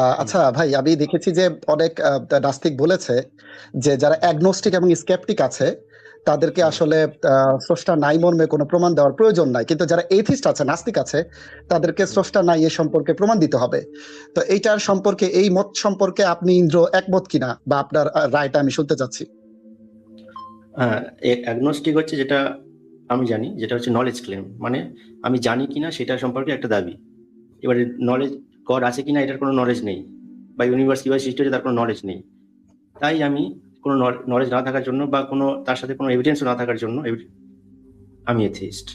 হুম, আচ্ছা ভাই, আমি দেখেছি যে অনেক নাস্তিক বলেছে যে যারা অ্যাগনোস্টিক এবং স্কেপটিক আছে তাদেরকে হুম, আসলে স্রষ্টা নাই মর্মে কোনো প্রমাণ দেওয়ার প্রয়োজন নাই, কিন্তু যারা এথিস্ট আছে, নাস্তিক আছে, তাদেরকে হুম। স্রষ্টা নাই এ সম্পর্কে প্রমাণ দিতে হবে। তো এইটার সম্পর্কে, এই মত সম্পর্কে আপনি ইন্দ্র একমত কিনা, বা আপনার রায়টা আমি শুনতে চাচ্ছি। হ্যাঁ, অ্যাগনস্টিক হচ্ছে যেটা আমি জানি, যেটা হচ্ছে নলেজ ক্লেম, মানে আমি জানি কিনা সেটা সম্পর্কে একটা দাবি। এবারে নলেজ, গড আছে কিনা এটার কোনো নলেজ নেই, বা ইউনিভার্স কিভাবে সৃষ্টি হয়েছে তার কোনো নলেজ নেই। তাই আমি কোনো নলেজ না থাকার জন্য, বা কোনো তার সাথে কোনো এভিডেন্সও না থাকার জন্য আমি এথিস্ট।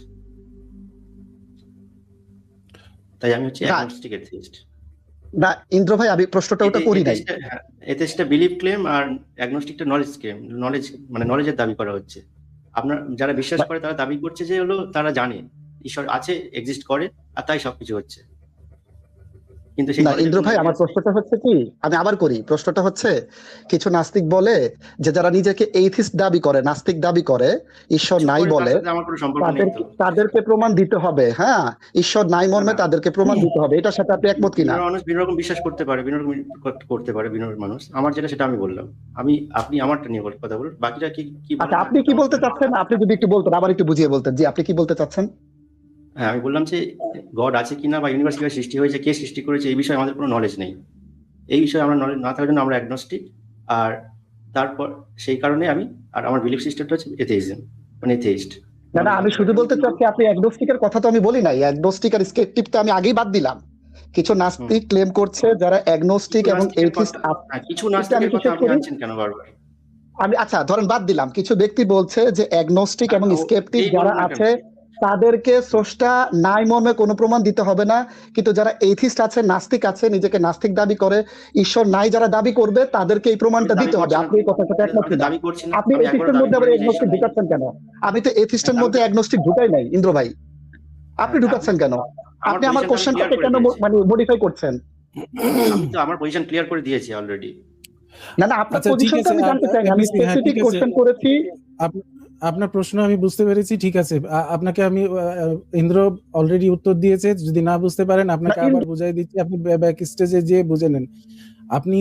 তাই আমি হচ্ছে না অ্যাগনস্টিক এথিস্ট। না ইন্দ্র ভাই, আমি প্রশ্নটা ওটা করি নাই। এথিস্টটা, হ্যাঁ, এথিস্টটা বিলিভ ক্লেম, আর অ্যাগনস্টিকটা নলেজ ক্লেম। নলেজ মানে নলেজের দাবি করা হচ্ছে। আপনার যারা বিশ্বাস করে তারা দাবি করছে যে হলো তারা জানে ঈশ্বর আছে, এক্সিস্ট করে, আর তাই সবকিছু হচ্ছে, কিন্তু সেই না নলেজের ইন্দ্র কোনো ভাই, আমার এভিডেন্স নেই। প্রশ্নটা হচ্ছে কি, আমি আবার করি, প্রশ্নটা হচ্ছে কিছু নাস্তিক বলে যে যারা নিজেকে এইথিস্ট দাবি করে, নাস্তিক দাবি করে, ঈশ্বর কিছু নাই করে তার বলে, সাথে আমার কোনো সম্পর্ক নেই তো। তাদেরকে তাদেরকে প্রমাণ দিতে হবে। হ্যাঁ, ঈশ্বর নাই না, মর্মে না, তাদেরকে প্রমাণ দিতে হবে, এটার সাথে আপনি একমত কিনা? বিভিন্ন মানুষ বিভিন্ন রকম বিশ্বাস করতে পারে, বিভিন্ন রকম করতে পারে বিভিন্ন মানুষ। আমার যেটা সেটা আমি বললাম। আপনি আমারটা নিয়ে কথা বলুন, বাকিটা কি কি আচ্ছা, বলেন না আপনি সেটা কি আমার বলতে শুনে চাচ্ছেন, আপনি যদি একটু বলতেন, আবার একটু বুঝিয়ে বলতেন, জি আপনি কি বলতে চাচ্ছেন? হ্যাঁ, আমি বললাম যে গড আছে কিনা বা ইউনিভার্স কিভাবে সৃষ্টি হয়েছে, কে সৃষ্টি করেছে, এই বিষয়ে আমাদের কোনো নলেজ নেই। এই বিষয়ে আমরা নলেজ না থাকার জন্য আমরা অ্যাগনস্টিক। আর তারপর সেই কারণে আমি, আর আমার বিলিফ সিস্টেমটা হচ্ছে এথেইজম, মানে এথেইস্ট। না না, আমাদের আমি শুধু বলতে হুম, চাচ্ছি, আপনি অ্যাগনোস্টিকের কথা তো আমি বলি নাই, অ্যাগনোস্টিক আর স্কেপটিক তো আমি আগেই বাদ দিলাম। কিছু নাস্তিক ক্লেম করছে যারা অ্যাগনোস্টিক কিছু এবং নাস্তিকের এথিস্ট। কথা, হ্যাঁ, কিছু একটু আমি নাস্তিকের কি কথা শেষ আপনি করি? আনছেন কেন বারবার? আমি আচ্ছা ধরেন বাদ দিলাম, কিছু ব্যক্তি বলছে যে অ্যাগনোস্টিক হ্যাঁ, এবং স্কেপটিক যেই যারা বলুন না কেন। আছে তাদেরকে হুম, স্রষ্টা নাই মর্মে কোনো প্রমাণ দিতে হবে না, কিন্তু যারা এথিস্ট আছে, নাস্তিক আছে, নিজেকে নাস্তিক দাবি করে, ঈশ্বর নাই যারা দাবি করবে, তাদেরকে এই আমি তো প্রমাণটা দাবি দিতে হবে। করছি না আপনি তো। এই কথার সাথে একমত আমি তো কিনা? দাবি করছি না, আপনি আমি একবারও এথিস্টের দাবি মধ্যে আবার করিনি যে ঈশ্বর এগনোস্টিক নেই। ঢুকাচ্ছেন কেন? আমি তো হ্যাঁ, এথিস্টের আমি মধ্যে তো, অ্যাগনোস্টিক ঢুকাই নাই ইন্দ্র ভাই, আপনি হ্যাঁ, ঢুকাচ্ছেন কেন? আমার আপনি আমার পজিশনটা আমি ক্লিয়ার কোশ্চেনটাকে করে কেন দিয়েছি। মানে মডিফাই করছেন? আমি তো আমার পজিশন ক্লিয়ার করে দিয়েছি অলরেডি। না না, আপনার আচ্ছা ঠিক পজিশনটা আছে, আমি জানতে চাই না, আমি এবিসি, হ্যাঁ স্পেসিফিক ঠিক আছে, কোশ্চেন করেছি। আপ- আপনার প্রশ্ন আমি বুঝতে পেরেছি, ঠিক আছে। আপনাকে আমি ইন্দ্র অলরেডি উত্তর দিয়েছে, যদি না বুঝতে পারেন না আপনাকে আবার বুঝাই দিচ্ছি, আপনি ব্যাক স্টেজে যেয়ে বুঝে নেন। আপনি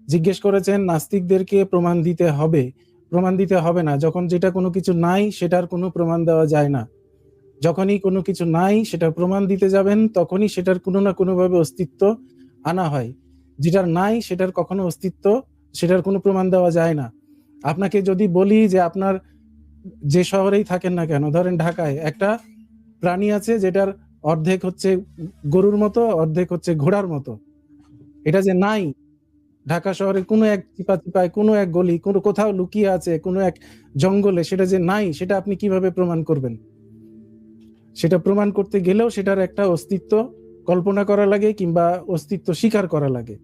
জিজ্ঞেস করেছেন নাস্তিকদেরকে প্রমাণ দিতে হবে, প্রমাণ দিতে হবে না। যখন যেটা কোনো কিছু নাই সেটার কোনো প্রমাণ দেওয়া যায় না, যখনই কোনো কিছু নাই সেটা প্রমাণ দিতে যাবেন তখনই সেটার কোনো না কোনো ভাবে অস্তিত্ব আনা হয়। যেটার নাই সেটার কখনো অস্তিত্ব, সেটার কোনো প্রমাণ দেওয়া যায় না। আপনাকে যদি বলি যে আপনার যে শহরেই থাকেন না কেন, ধরেন ঢাকায় একটা প্রাণী আছে যেটার অর্ধেক হচ্ছে গরুর মতো, অর্ধেক হচ্ছে ঘোড়ার মতো, এটা যে নাই ঢাকা শহরের কোনো এক চিপা চিপায়, কোনো এক গলি, কোনো কোথাও লুকিয়ে আছে কোনো এক জঙ্গলে, সেটা যে নাই সেটা আপনি কিভাবে প্রমাণ করবেন? সেটা প্রমাণ করতে গেলেও সেটার একটা অস্তিত্ব কল্পনা করা লাগে কিংবা অস্তিত্ব স্বীকার করা লাগে।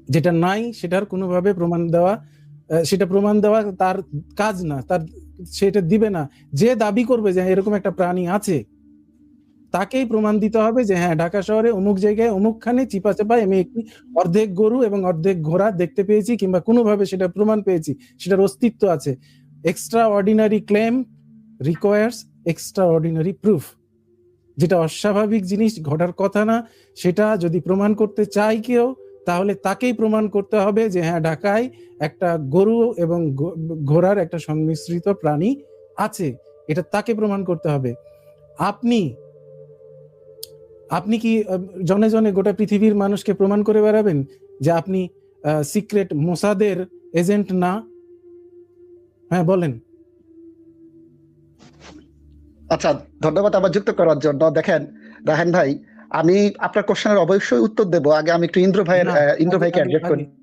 যেটা নাই সেটার কোনোভাবে প্রমাণ দেওয়া, সেটা প্রমাণ দেওয়া তার কাজ না, তার সেটা দিবে না। যে দাবি করবে যে এরকম একটা প্রাণী আছে তাকেই প্রমাণ দিতে হবে যে হ্যাঁ ঢাকা শহরে অমুক জায়গায় অমুকখানে চিপা চাপায় আমি একটি অর্ধেক গরু এবং অর্ধেক ঘোড়া দেখতে পেয়েছি কিংবা কোনোভাবে সেটা প্রমাণ পেয়েছি, সেটার অস্তিত্ব আছে। Extra ordinary claim requires extra ordinary proof. যেটা অস্বাভাবিক জিনিস ঘটার কথা না, সেটা যদি প্রমাণ করতে চায় কেউ, তাহলে তাকেই প্রমাণ করতে হবে যে হ্যাঁ ঢাকায় একটা গরু এবং ঘোড়ার একটা সংমিশ্রিত প্রাণী আছে, এটা তাকে প্রমাণ করতে হবে। আপনি আপনি কি জনে জনে গোটা পৃথিবীর মানুষকে প্রমাণ করে বেড়াবেন যে আপনি সিক্রেট মোসাদের এজেন্ট না? হ্যাঁ বলেন। আচ্ছা, ধন্যবাদ আবার যুক্ত করার জন্য। দেখেন রাহেন ভাই, আমি আপনার কোশ্চেনের অবশ্যই উত্তর দেব, আগে আমি একটু না, ইন্দ্র আগে ভাইকে আগে অ্যাড্রেস করি। আগে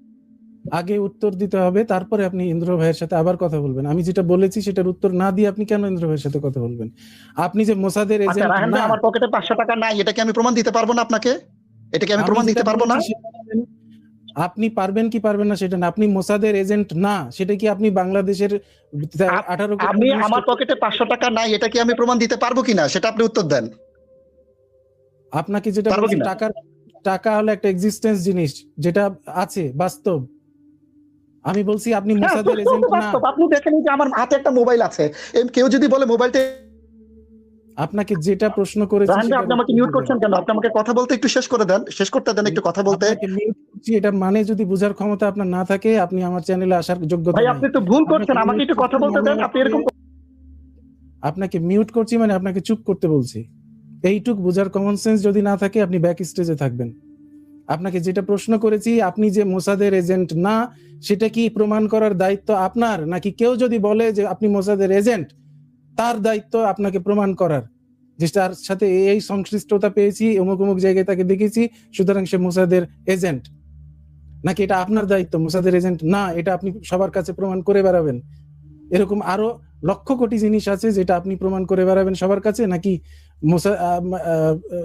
আগে উত্তর দিতে হবে, তারপরে আপনি ইন্দ্র ভাইয়ের সাথে আবার কথা বলবেন। আমি যেটা বলেছি সেটার উত্তর না দিয়ে আপনি কেন ইন্দ্র ভাইয়ের সাথে কথা বলবেন? আপনি যে মোসাদের আচ্ছা এজেন্ট রাহেন ভাই, না, আমার পকেটে 500 টাকা নাই, এটা কি আমি প্রমাণ দিতে পারবো না আপনাকে? এটা কি আমি আমি প্রমাণ যেটা দিতে পারবো না? বলেছি সেটা বলেন। আপনি পারবেন কি পারবেন না সেটা না, আপনি মোসাদের এজেন্ট না, সেটা কি আপনি বাংলাদেশের আপ- 18 কোটি আমি মানুষকে, আমার পকেটে 500 টাকা নাই, এটা কি আমি প্রমাণ দিতে পারবো কিনা, সেটা আপনি উত্তর দেন। আপনাকে যেটা পারবো বলছি কিনা? টাকা হলো একটা এক্সিস্টেন্স জিনিস, যেটা আছে বাস্তব। আমি বলছি আপনি হ্যাঁ, মোসাদের এজেন্ট না। বাস্তব। আপনি দেখেন যে আমার হাতে একটা মোবাইল আছে, কেউ যদি বলে মোবাইলটা, আপনাকে যেটা প্রশ্ন করেছি রাহেন ভাই সেটার আপনি আমাকে উত্তর মিউট দিবেন। করছেন কেন? আপনি আমাকে কথা বলতে একটু শেষ করে দেন, শেষ করতে দেন একটু কথা বলতে। আপনাকে মিউট করছি এটার মানে যদি বোঝার ক্ষমতা আপনার না থাকে, আপনি আমার চ্যানেলে আসার যোগ্যতা ভাই নাই। আপনি তো ভুল করছেন, আপনাকে আমাকে মিউট একটু কথা করছি বলতে মানে দেন। আপনি এরকম আপনাকে মিউট করছি মানে আপনাকে চুপ করতে বলছি। এইটুক বোঝার কমন সেন্স যদি না থাকে, আপনি ব্যাক স্টেজে থাকবেন। আপনাকে যেটা প্রশ্ন করেছি, আপনি যে মোসাদের এজেন্ট না, সেটা কি প্রমাণ করার দায়িত্ব আপনার, নাকি কেউ যদি বলে যে আপনি মোসাদের এজেন্ট, তার দায়িত্ব আপনাকে প্রমাণ করার, যে তার সাথে এই সংশ্লিষ্টতা পেয়েছি, অমুক অমুক জায়গায় তাকে দেখেছি, সুতরাং সে মোসাদের এজেন্ট? নাকি এটা আপনার দায়িত্ব মোসাদের এজেন্ট না, এটা আপনি সবার কাছে প্রমাণ করে বেড়াবেন? এরকম আরো লক্ষ কোটি জিনিস আছে যেটা আপনি প্রমাণ করে বেড়াবেন সবার কাছে, নাকি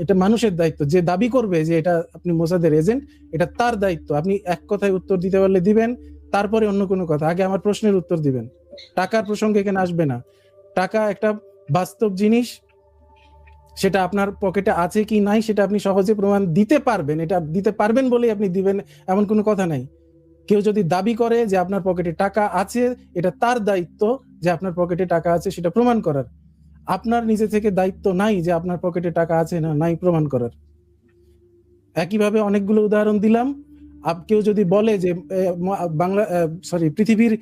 এটা মানুষের দায়িত্ব? যে দাবি করবে যে এটা আপনি মোসাদের এজেন্ট, এটা তার দায়িত্ব। আপনি এক কথায় উত্তর দিতে পারলে দিবেন, তারপরে অন্য কোনো কথা। আগে আমার প্রশ্নের উত্তর দিবেন। টাকার প্রসঙ্গে এখানে আসবে না। টাকা একটা বাস্তব জিনিস, সেটা আপনার পকেটে আছে কি নাই সেটা আপনি সহজে প্রমাণ দিতে পারবেন। এটা দিতে পারবেন বলেই আপনি দিবেন এমন কোনো কথা নাই। কেউ যদি দাবি করে যে আপনার পকেটে টাকা আছে, এটা তার দায়িত্ব যে আপনার পকেটে টাকা আছে সেটা প্রমাণ করার। আপনার নিজে থেকে দায়িত্ব নাই যে আপনার পকেটে টাকা আছে না নাই প্রমাণ করার। একইভাবে অনেকগুলো উদাহরণ দিলাম। কেউ যদি বলে যে পৃথিবীর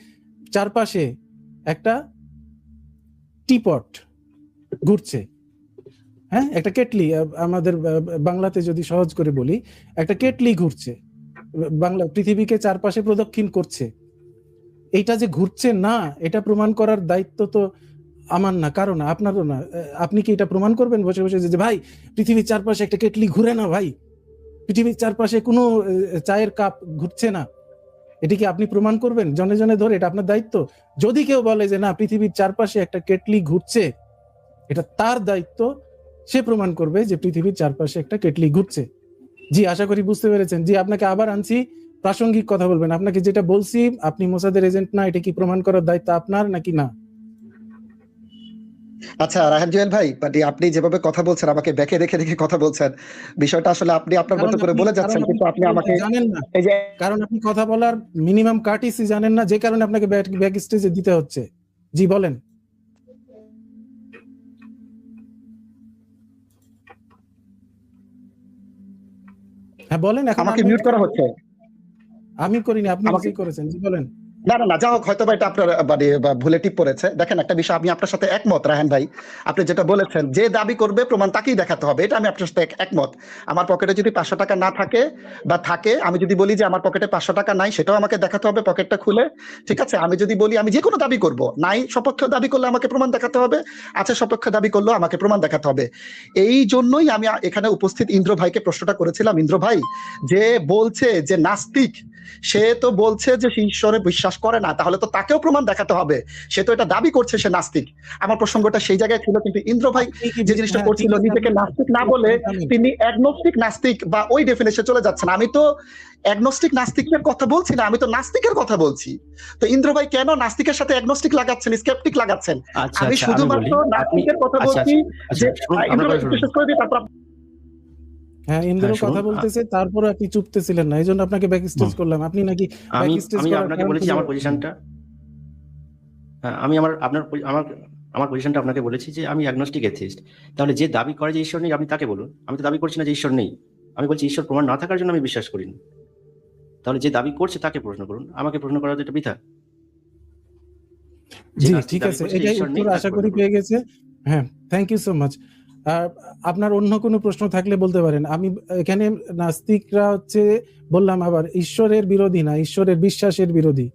চারপাশে একটা টিপট ঘুরছে, হ্যাঁ, একটা কেটলি, আমাদের বাংলাতে যদি সহজ করে বলি, একটা কেটলি ঘুরছে, পৃথিবীকে চারপাশে প্রদক্ষিণ করছে। এইটা যে ঘুরছে না, এটা প্রমাণ করার দায়িত্ব তো আমার না, কারো না, আপনারও না। আপনি কি এটা প্রমাণ করবেন বসে বসে যে ভাই পৃথিবীর চারপাশে একটা কেটলি ঘুরে না, ভাই পৃথিবীর চারপাশে কোনো চায়ের কাপ ঘুরছে না? এটি কি আপনি প্রমাণ করবেন জনে জনে ধরে? এটা আপনার দায়িত্ব। যদি কেউ বলে যে না পৃথিবীর চারপাশে একটা কেটলি ঘুরছে, এটা তার দায়িত্ব, সে প্রমাণ করবে যে পৃথিবীর চারপাশে একটা কেটলি ঘুরছে। জি, আশা করি বুঝতে পেরেছেন। জি, আপনাকে আবার আনছি, প্রাসঙ্গিক কথা বলবেন। আপনাকে যেটা বলছি, আপনি মোসাদের এজেন্ট না, এটা কি প্রমাণ করার দায়িত্ব আপনার নাকি না? আচ্ছা রায়হান জুয়েল ভাই, মানে আপনি যেভাবে কথা বলছেন, আমাকে ব্যাকে রেখে রেখে কথা বলছেন, বিষয়টা আসলে আপনি আপনার মতো করে বলে যাচ্ছেন, কিন্তু আপনি আমাকে জানেন না, এই যে কারণ আপনি কথা বলার মিনিমাম কার্টিসি জানেন না, যে কারণে আপনাকে ব্যাক স্টেজে দিতে হচ্ছে। জি বলেন। হ্যাঁ বলেন। এখন আমাকে মিউট করা হচ্ছে। আমি করিনি, আপনি আমাকে নিজেই করেছেন। জি বলেন। না না না, যা হোক, হয়তো বা এটা আপনার মানে ভুলে টিপ পড়েছে। দেখেন, একটা বিষয় আমি আপনার সাথে একমত রায়হান ভাই। আপনি যেটা বলেছেন, যে দাবি করবে প্রমাণ তাকেই দেখাতে হবে, এটা আমি আপনার সাথে একমত। আমার পকেটে যদি 500 টাকা না থাকে বা থাকে, আমি যদি বলি যে আমার পকেটে 500 টাকা নাই, সেটাও আমাকে দেখাতে হবে পকেটটা খুলে। ঠিক আছে, আমি যদি বলি, আমি যে কোনো দাবি করব, নাই সপক্ষে দাবি করলে আমাকে প্রমাণ দেখাতে হবে, আছে সপক্ষে দাবি করলেও আমাকে প্রমাণ দেখাতে হবে। এই জন্যই আমি এখানে উপস্থিত ইন্দ্র ভাইকে প্রশ্নটা করেছিলাম। ইন্দ্র ভাই যে বলছে যে নাস্তিক, সে তো বলছে যে সে ঈশ্বরে বিশ্বাস করে না, তাহলে তো তাকেও প্রমাণ দেখাতে হবে। সে তো এটা দাবি করছে সে নাস্তিক। আমার প্রসঙ্গটা সেই জায়গায় ছিল, কিন্তু ইন্দ্র ভাই যে জিনিসটা করছিল, নিজেকে নাস্তিক না বলে তিনি অ্যাগনোস্টিক নাস্তিক বা ওই ডেফিনেশনে চলে যাচ্ছেন। আমি তো অ্যাগনোস্টিক নাস্তিকের কথা বলছি না, আমি তো নাস্তিকের কথা বলছি। তো ইন্দ্র ভাই কেন নাস্তিকের সাথে অ্যাগনোস্টিক লাগাচ্ছেন, স্কেপটিক লাগাচ্ছেন? আমি শুধুমাত্র নাস্তিকের কথা বলছি। যে ইন্দ্র ভাই বিশেষ করে দিই, তারপর হ্যাঁ, ইন্দ্র কথা বলতেছে, তারপরে আপনি চুপতেছিলেন না, এই জন্য আপনাকে ব্যাক স্টেজ করলাম। আপনি নাকি আমি আপনাকে বলেছি আমার পজিশনটা। হ্যাঁ, আমি আমার পজিশনটা আপনাকে বলেছি যে আমি অ্যাগনস্টিক এথিস্ট। তাহলে যে দাবি করে যে ঈশ্বর নেই, আপনি তাকে বলুন। আমি তো দাবি করছি না যে ঈশ্বর নেই, আমি বলছি ঈশ্বর প্রমাণ না থাকার জন্য আমি বিশ্বাস করি না। তাহলে যে দাবি করছে তাকে প্রশ্ন করুন, আমাকে প্রশ্ন করা তো এটা বৃথা। জি ঠিক আছে, এটাই উত্তর আশা করি পেয়ে গেছে। হ্যাঁ, থ্যাংক ইউ সো মাচ। আপনার অন্য কোনো প্রশ্ন থাকলে বলতে পারেন। আমি এখানে নাস্তিকরা হচ্ছে, বললাম আবার, ঈশ্বরের বিরোধী না, ঈশ্বরের বিশ্বাসের বিরোধী।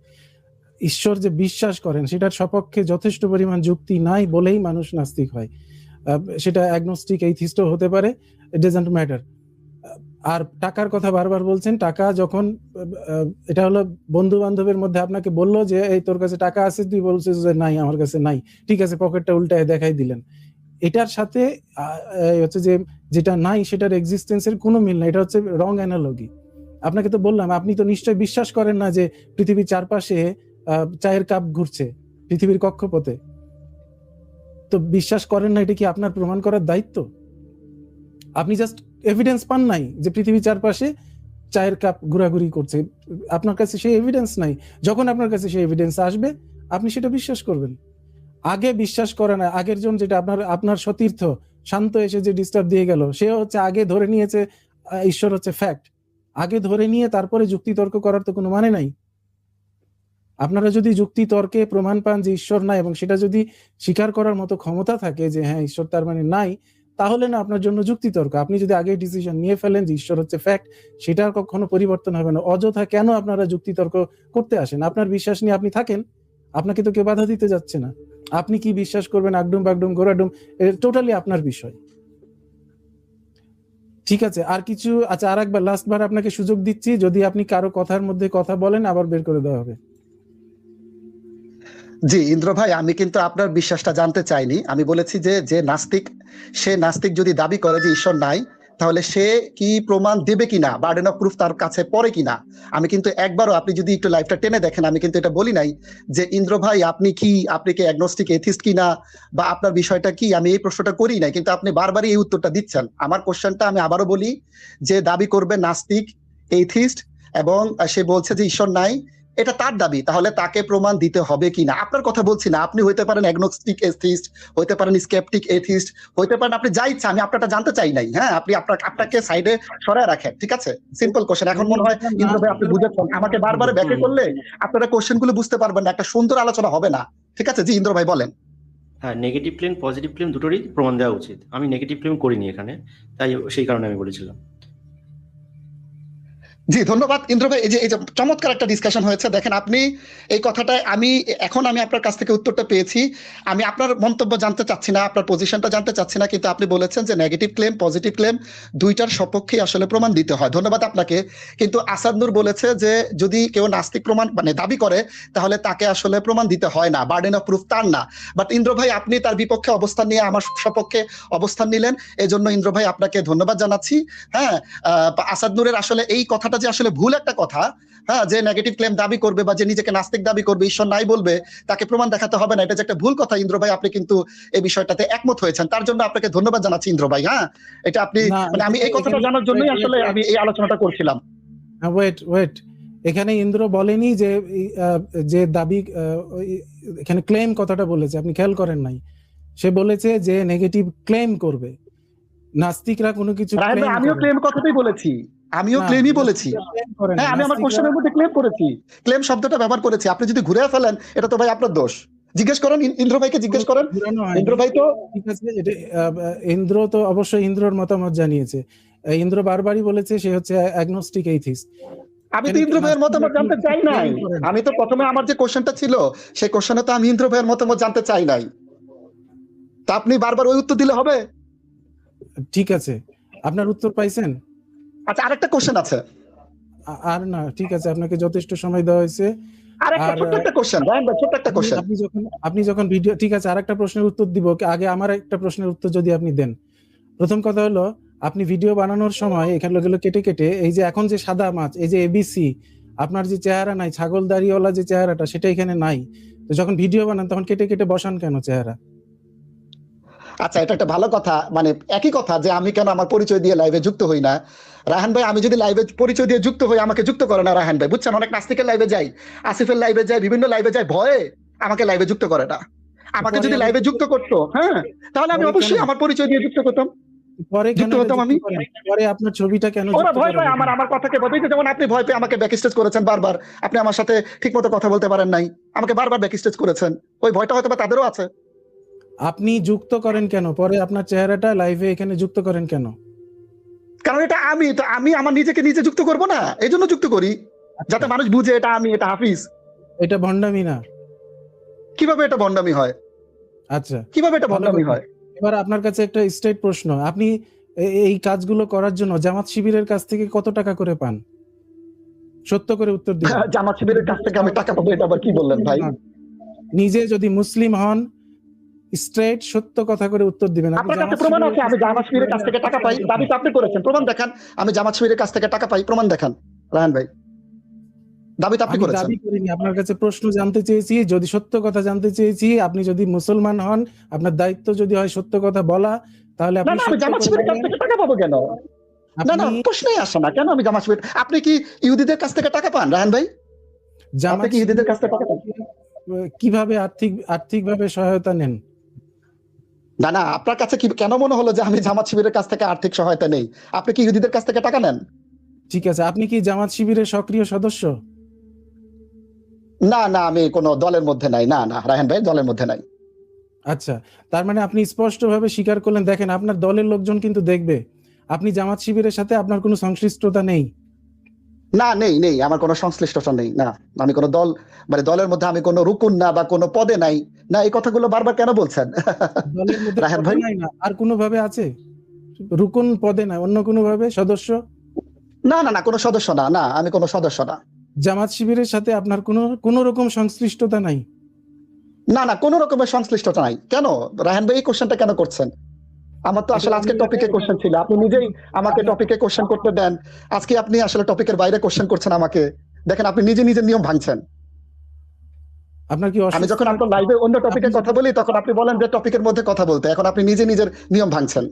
ঈশ্বর যে বিশ্বাস করেন সেটার সপক্ষে যথেষ্ট পরিমাণ যুক্তি নাই বলেই মানুষ নাস্তিক হয়। সেটা অ্যাগনোস্টিক এইথিস্টও হতে পারে, ইট ডাজন্ট ম্যাটার। আর টাকার কথা বারবার বলছেন। টাকা যখন, এটা হলো বন্ধু বান্ধবের মধ্যে আপনাকে বললো যে এই তোর কাছে টাকা আছে, তুই বলছিস যে নাই, আমার কাছে নাই, ঠিক আছে, পকেটটা উল্টায় দেখাই দিলেন। এটার সাথে হচ্ছে যে যেটা নাই সেটার এক্সিস্টেন্সের কোনো মিল নাই। এটা হচ্ছে রং অ্যানালজি। আপনাকে তো বললাম, আপনি তো নিশ্চয়ই বিশ্বাস করেন না যে পৃথিবীর চারপাশে চায়ের কাপ ঘুরছে পৃথিবীর কক্ষপথে। তো বিশ্বাস করেন না, এটা কি আপনার প্রমাণ করার দায়িত্ব? আপনি জাস্ট এভিডেন্স পান নাই যে পৃথিবীর চারপাশে চায়ের কাপ ঘোরাঘুরি করছে, আপনার কাছে সেই এভিডেন্স নাই। যখন আপনার কাছে সেই এভিডেন্স আসবে, আপনি সেটা বিশ্বাস করবেন। আগে বিশ্বাস করে না। আগের জন, যেটা আপনার সতীর্থ শান্ত এসে যে ডিস্টার্ব দিয়ে গেল, সে হচ্ছে আগে ধরে নিয়েছে ঈশ্বর হচ্ছে ফ্যাক্ট। আগে ধরে নিয়ে তারপরে যুক্তিতর্ক করার তো কোনো মানে নাই। আপনারা যদি যুক্তিতর্কে প্রমাণ পান যে ঈশ্বর নাই এবং সেটা যদি স্বীকার করার মতো ক্ষমতা থাকে যে হ্যাঁ ঈশ্বর তার মানে নাই, তাহলে না আপনার জন্য যুক্তিতর্ক। আপনি যদি আগে ডিসিশন নিয়ে ফেলেন যে ঈশ্বর হচ্ছে ফ্যাক্ট, সেটা আর কখনো পরিবর্তন হবে না। অযথা কেন আপনারা যুক্তিতর্ক করতে আসেন? আপনার বিশ্বাস নিয়ে আপনি থাকেন, আপনাকে তো কেউ বাধা দিতে যাচ্ছে না। আপনি কি বিশ্বাস করবেন আগডুম বাগডুম গোড়াডুম, টোটালি আপনার বিষয়। ঠিক আছে, আর কিছু? আচ্ছা, আর একবার লাস্ট বার আপনাকে সুযোগ দিচ্ছি, যদি আপনি কারো কথার মধ্যে কথা বলেন আবার বের করে দেওয়া হবে। জি ইন্দ্র ভাই, আমি কিন্তু আপনার বিশ্বাসটা জানতে চাইনি। আমি বলেছি যে যে নাস্তিক, সে নাস্তিক যদি দাবি করে যে ঈশ্বর নাই, তাহলে সে কি প্রমাণ দেবে কিনা, বার্ডেন অফ প্রুফ তার কাছে পড়ে কিনা। আমি কিন্তু একবারও, আপনি যদি একটু লাইভটা টেনে দেখেন, আমি কিন্তু এটা বলি নাই যে ইন্দ্র ভাই আপনি কি অ্যাগনস্টিক এথিস্ট কিনা বা আপনার বিষয়টা কি, আমি এই প্রশ্নটা করি নাই। কিন্তু আপনি বারবারই এই উত্তরটা দিচ্ছেন। আমার কোশ্চেনটা আমি আবারও বলি, যে দাবি করবে নাস্তিক এথিস্ট এবং সে বলছে যে ঈশ্বর নাই, এটা তার দাবি, তাহলে তাকে প্রমাণ দিতে হবে কিনা। আপনার কথা বলছি না, আপনি হইতে পারেন অ্যাগনস্টিক এথিস্ট, হইতে পারেন স্কেপটিক এথিস্ট, হইতে পারেন আপনি যা ইচ্ছা, আমি আপনারটা জানতে চাই নাই। হ্যাঁ, আপনি আপনাকে সাইডে সরায় রাখেন, ঠিক আছে? Simple question. এখন মনে হয় ইন্দ্র ভাই আপনি বুঝেছেন, আমাকে বারবার ব্যাকে করলে আপনারা কোশ্চেন গুলো বুঝতে পারবেন না, একটা সুন্দর আলোচনা হবে না। ঠিক আছে, জি ইন্দ্র ভাই বলেন। হ্যাঁ, নেগেটিভ ক্লেম পজিটিভ ক্লেম দুটোরই প্রমাণ দেওয়া উচিত। আমি নেগেটিভ ক্লেম করিনি এখানে, তাই সেই কারণে আমি বলেছিলাম। জি ধন্যবাদ ইন্দ্র ভাই। এই যে চমৎকার একটা ডিসকাশন হয়েছে। দেখেন আপনি এই কথাটায় আমি আপনার কাছ থেকে উত্তরটা পেয়েছি। আমি আপনার মন্তব্য জানতে চাচ্ছি না, আপনার পজিশনটা জানতে চাচ্ছি না, কিন্তু আপনি বলেছেন যে নেগেটিভ ক্লেম পজিটিভ ক্লেম দুইটার সপক্ষেই আসলে প্রমাণ দিতে হয়। ধন্যবাদ আপনাকে। কিন্তু আসাদ নূর বলেছে যে যদি কেউ নাস্তিক প্রমাণ দাবি করে, তাহলে তাকে আসলে প্রমাণ দিতে হয় না, বার্ডেন অফ প্রুফ তার না। বাট ইন্দ্র ভাই আপনি তার বিপক্ষে অবস্থান নিয়ে আমার সপক্ষে অবস্থান নিলেন, এজন্য ইন্দ্র ভাই আপনাকে ধন্যবাদ জানাচ্ছি। হ্যাঁ, আসাদ নূরের আসলে এই কথাটা যে আসলে ভুল একটা কথা, হ্যাঁ, যে নেগেটিভ ক্লেম দাবি করবে বা যে নিজেকে নাস্তিক দাবি করবে, ঈশ্বর নাই বলবে, তাকে প্রমাণ দেখাতে হবে না, এটা যে একটা ভুল কথা। ইন্দ্র ভাই আপনি কিন্তু এই বিষয়টাতে একমত হয়েছেন, তার জন্য আপনাকে ধন্যবাদ জানাচ্ছি ইন্দ্র ভাই। হ্যাঁ, এটা আপনি আমি এই কথাটা জানার জন্যই আসলে আমি এই আলোচনাটা করছিলাম। ওয়েট, এখানে ইন্দ্র বলেনি যে যে দাবি, এখানে ক্লেম কথাটা বলেছে, আপনি খেয়াল করেন নাই। সে বলেছে যে নেগেটিভ ক্লেম করবে, নাস্তিকরা কোনো কিছু আমিও ক্লেম কথাটাই বলেছি, আমিও ক্লেমই বলেছি। হ্যাঁ, আমি আমার কোশ্চেনের মধ্যে ক্লেম করেছি, ক্লেম শব্দটা ব্যবহার করেছি। আপনি যদি ঘুরে ফেলেন, এটা তো ভাই আপনার দোষ। জিজ্ঞেস করেন ইন্দ্র ভাইকে, জিজ্ঞেস করেন। ইন্দ্র ভাই তো ঠিক আছে, ইন্দ্র তো অবশ্যই ইন্দ্রর মতামত জানিয়েছে। ইন্দ্র বারবারই বলেছে সে হচ্ছে অ্যাগনস্টিক এথিস্ট। আমি তো ইন্দ্র ভাইয়ের মতামত জানতে চাই নাই। আমি তো প্রথমে আমার যে কোশ্চেনটা ছিল, সেই কোশ্চেনে তো আমি ইন্দ্র ভাইয়ের মতামত জানতে চাই নাই। তা আপনি বারবার ওই উত্তর দিলে হবে? ঠিক আছে, আপনার উত্তর পাইছেন? আচ্ছা, আরেকটা কোশ্চেন আছে। আর না, ঠিক আছে, আপনাকে যথেষ্ট সময় দেওয়া হয়েছে। আপনি যখন ভিডিও, ঠিক আছে, আরেকটা প্রশ্নের উত্তর দিব, আগে আমার একটা প্রশ্নের উত্তর যদি আপনি দেন। প্রথম কথা হলো, আপনি ভিডিও বানানোর সময় এখানে কেটে কেটে, এই যে এখন যে সাদা মাছ, এই যে এবিসি, আপনার যে চেহারা নাই, ছাগল দাড়িওয়ালা যে চেহারাটা, সেটা এখানে নাই। তো যখন ভিডিও বানান তখন কেটে কেটে বসান কেন চেহারা? আচ্ছা, এটা একটা ভালো কথা। মানে একই কথা যে আমি কেন আমার পরিচয় দিয়ে লাইভে যুক্ত হই না। রাহান ভাই, আমি যদি লাইভে পরিচয় দিয়ে যুক্ত হই, আমাকে যুক্ত করে না রাহান ভাই, বুঝছেন? অনেক নাস্তিকের লাইভে যাই, আসিফের লাইভে যাই, বিভিন্ন লাইভে যাই, ভয়ে আমাকে লাইভে যুক্ত করে না। আমাকে যদি লাইভে যুক্ত করতো, হ্যাঁ, তাহলে আমি অবশ্যই আমার পরিচয় দিয়ে যুক্ত করতাম। পরে আপনার ছবিটা কেন ভয় পায় আমার কথাকে বলতে, যেমন আপনি ভয় পেয়ে আমাকে ব্যাকস্টেজ করেছেন বারবার। আপনি আমার সাথে ঠিকমতো কথা বলতে পারেন নাই, আমাকে বারবার ব্যাকস্টেজ করেছেন। ওই ভয়টা হয়তো বা তাদেরও আছে। আপনি যুক্ত করেন কেন পরে আপনার চেহারাটা লাইভে এখানে যুক্ত করেন কেন? কারণ এটা আমি আমার নিজেকে নিজে যুক্ত করব না, এই জন্য যুক্ত করি, যাতে মানুষ বুঝে এটা আমি, এটা হাফিজ। এটা ভণ্ডামি না? কিভাবে এটা ভণ্ডামি হয়? আচ্ছা, কিভাবে এটা ভণ্ডামি হয়? এবার আপনার কাছে একটা স্ট্রেট প্রশ্ন, আপনি এই কাজগুলো করার জন্য জামাত শিবিরের কাছ থেকে কত টাকা করে পান? সত্য করে উত্তর দিন। জামাত শিবিরের কাছ থেকে আমি টাকা পাবো, এটা আবার কি বললেন ভাই? নিজে যদি মুসলিম হন, স্ট্রেট সত্য কথা করে উত্তর দিবেন। আপনার কাছে প্রমাণ আছে আমি জামাত শিবিরের কাছ থেকে টাকা পাই? দাবি তো আপনি করেছেন, প্রমাণ দেখান। আমি জামাত শিবিরের কাছ থেকে টাকা পাই, প্রমাণ দেখান রাহান ভাই। দাবি তো আপনি করেছেন। দাবি করিনি, আপনার কাছে প্রশ্ন জানতে চেয়েছি। যদি সত্য কথা জানতে চেয়েছি, আপনি যদি মুসলমান হন, আপনার দায়িত্ব যদি হয় সত্য কথা বলা, তাহলে আপনি আমি জামাত শিবিরের কাছ থেকে টাকা পাবো কেন? না, প্রশ্নই আসে না। কেন আমি জামাত শিবির? আপনি কি ইহুদিদের কাছ থেকে টাকা পান রাহান ভাই? আপনি কি ইহুদিদের কাছ থেকে টাকা পান? কিভাবে আর্থিকভাবে সহায়তা নেন? না, আপনার কাছে কি কেন মনে হলো যে আমি জামাত শিবিরের কাছ থেকে আর্থিক সহায়তা নেই? আপনি কি ইহুদিদের কাছ থেকে টাকা নেন? ঠিক আছে, আপনি কি জামাত শিবিরের সক্রিয় সদস্য? না না, আমি কোনো দলের মধ্যে নাই, না না রায়হান ভাই, দলের মধ্যে নাই। আচ্ছা, তার মানে আপনি স্পষ্টভাবে স্বীকার করলেন। দেখেন, আপনার দলের লোকজন কিন্তু দেখবে আপনি জামাত শিবিরের সাথে আপনার কোনো সংশ্লিষ্টতা নেই। না, নেই নেই, আমার কোনো সংশ্লিষ্টতা নেই। না, আমি কোনো দল, মানে দলের মধ্যে আমি কোনো রুকুন না বা কোনো পদে নাই। না, এই কথাগুলো বারবার কেন বলছেন? দলের মধ্যে রায়হান পদে ভাই, নাই না, আর কোনো ভাবে আছে? রুকন পদে না, অন্য কোনো ভাবে সদস্য? না না না, কোনো সদস্য না, না আমি কোনো সদস্য না। জামাত শিবিরের সাথে আপনার কোনো রকম সংশ্লিষ্টতা নাই? না না, কোনো রকমের সংশ্লিষ্টতা নাই। কেন রায়হান ভাই এই কোশ্চেনটা কেন করছেন? আমার তো আসলে আজকে টপিকে কোশ্চেন ছিল, আপনি নিজেই আমাকে টপিকে কোশ্চেন করতে দেন। আজকে আপনি আসলে টপিকের বাইরে কোশ্চেন করছেন আমাকে। দেখেন, আপনি নিজে নিজের নিয়ম ভাঙছেন। আপনার কি আমি অস্বস্তি যখন আপনার লাগছে? লাইভে অন্য টপিকে আপনি কথা বলি তখন আপনি বলেন যে টপিকের মধ্যে কথা বলতে, এখন আপনি নিজে নিজের নিয়ম ভাঙছেন।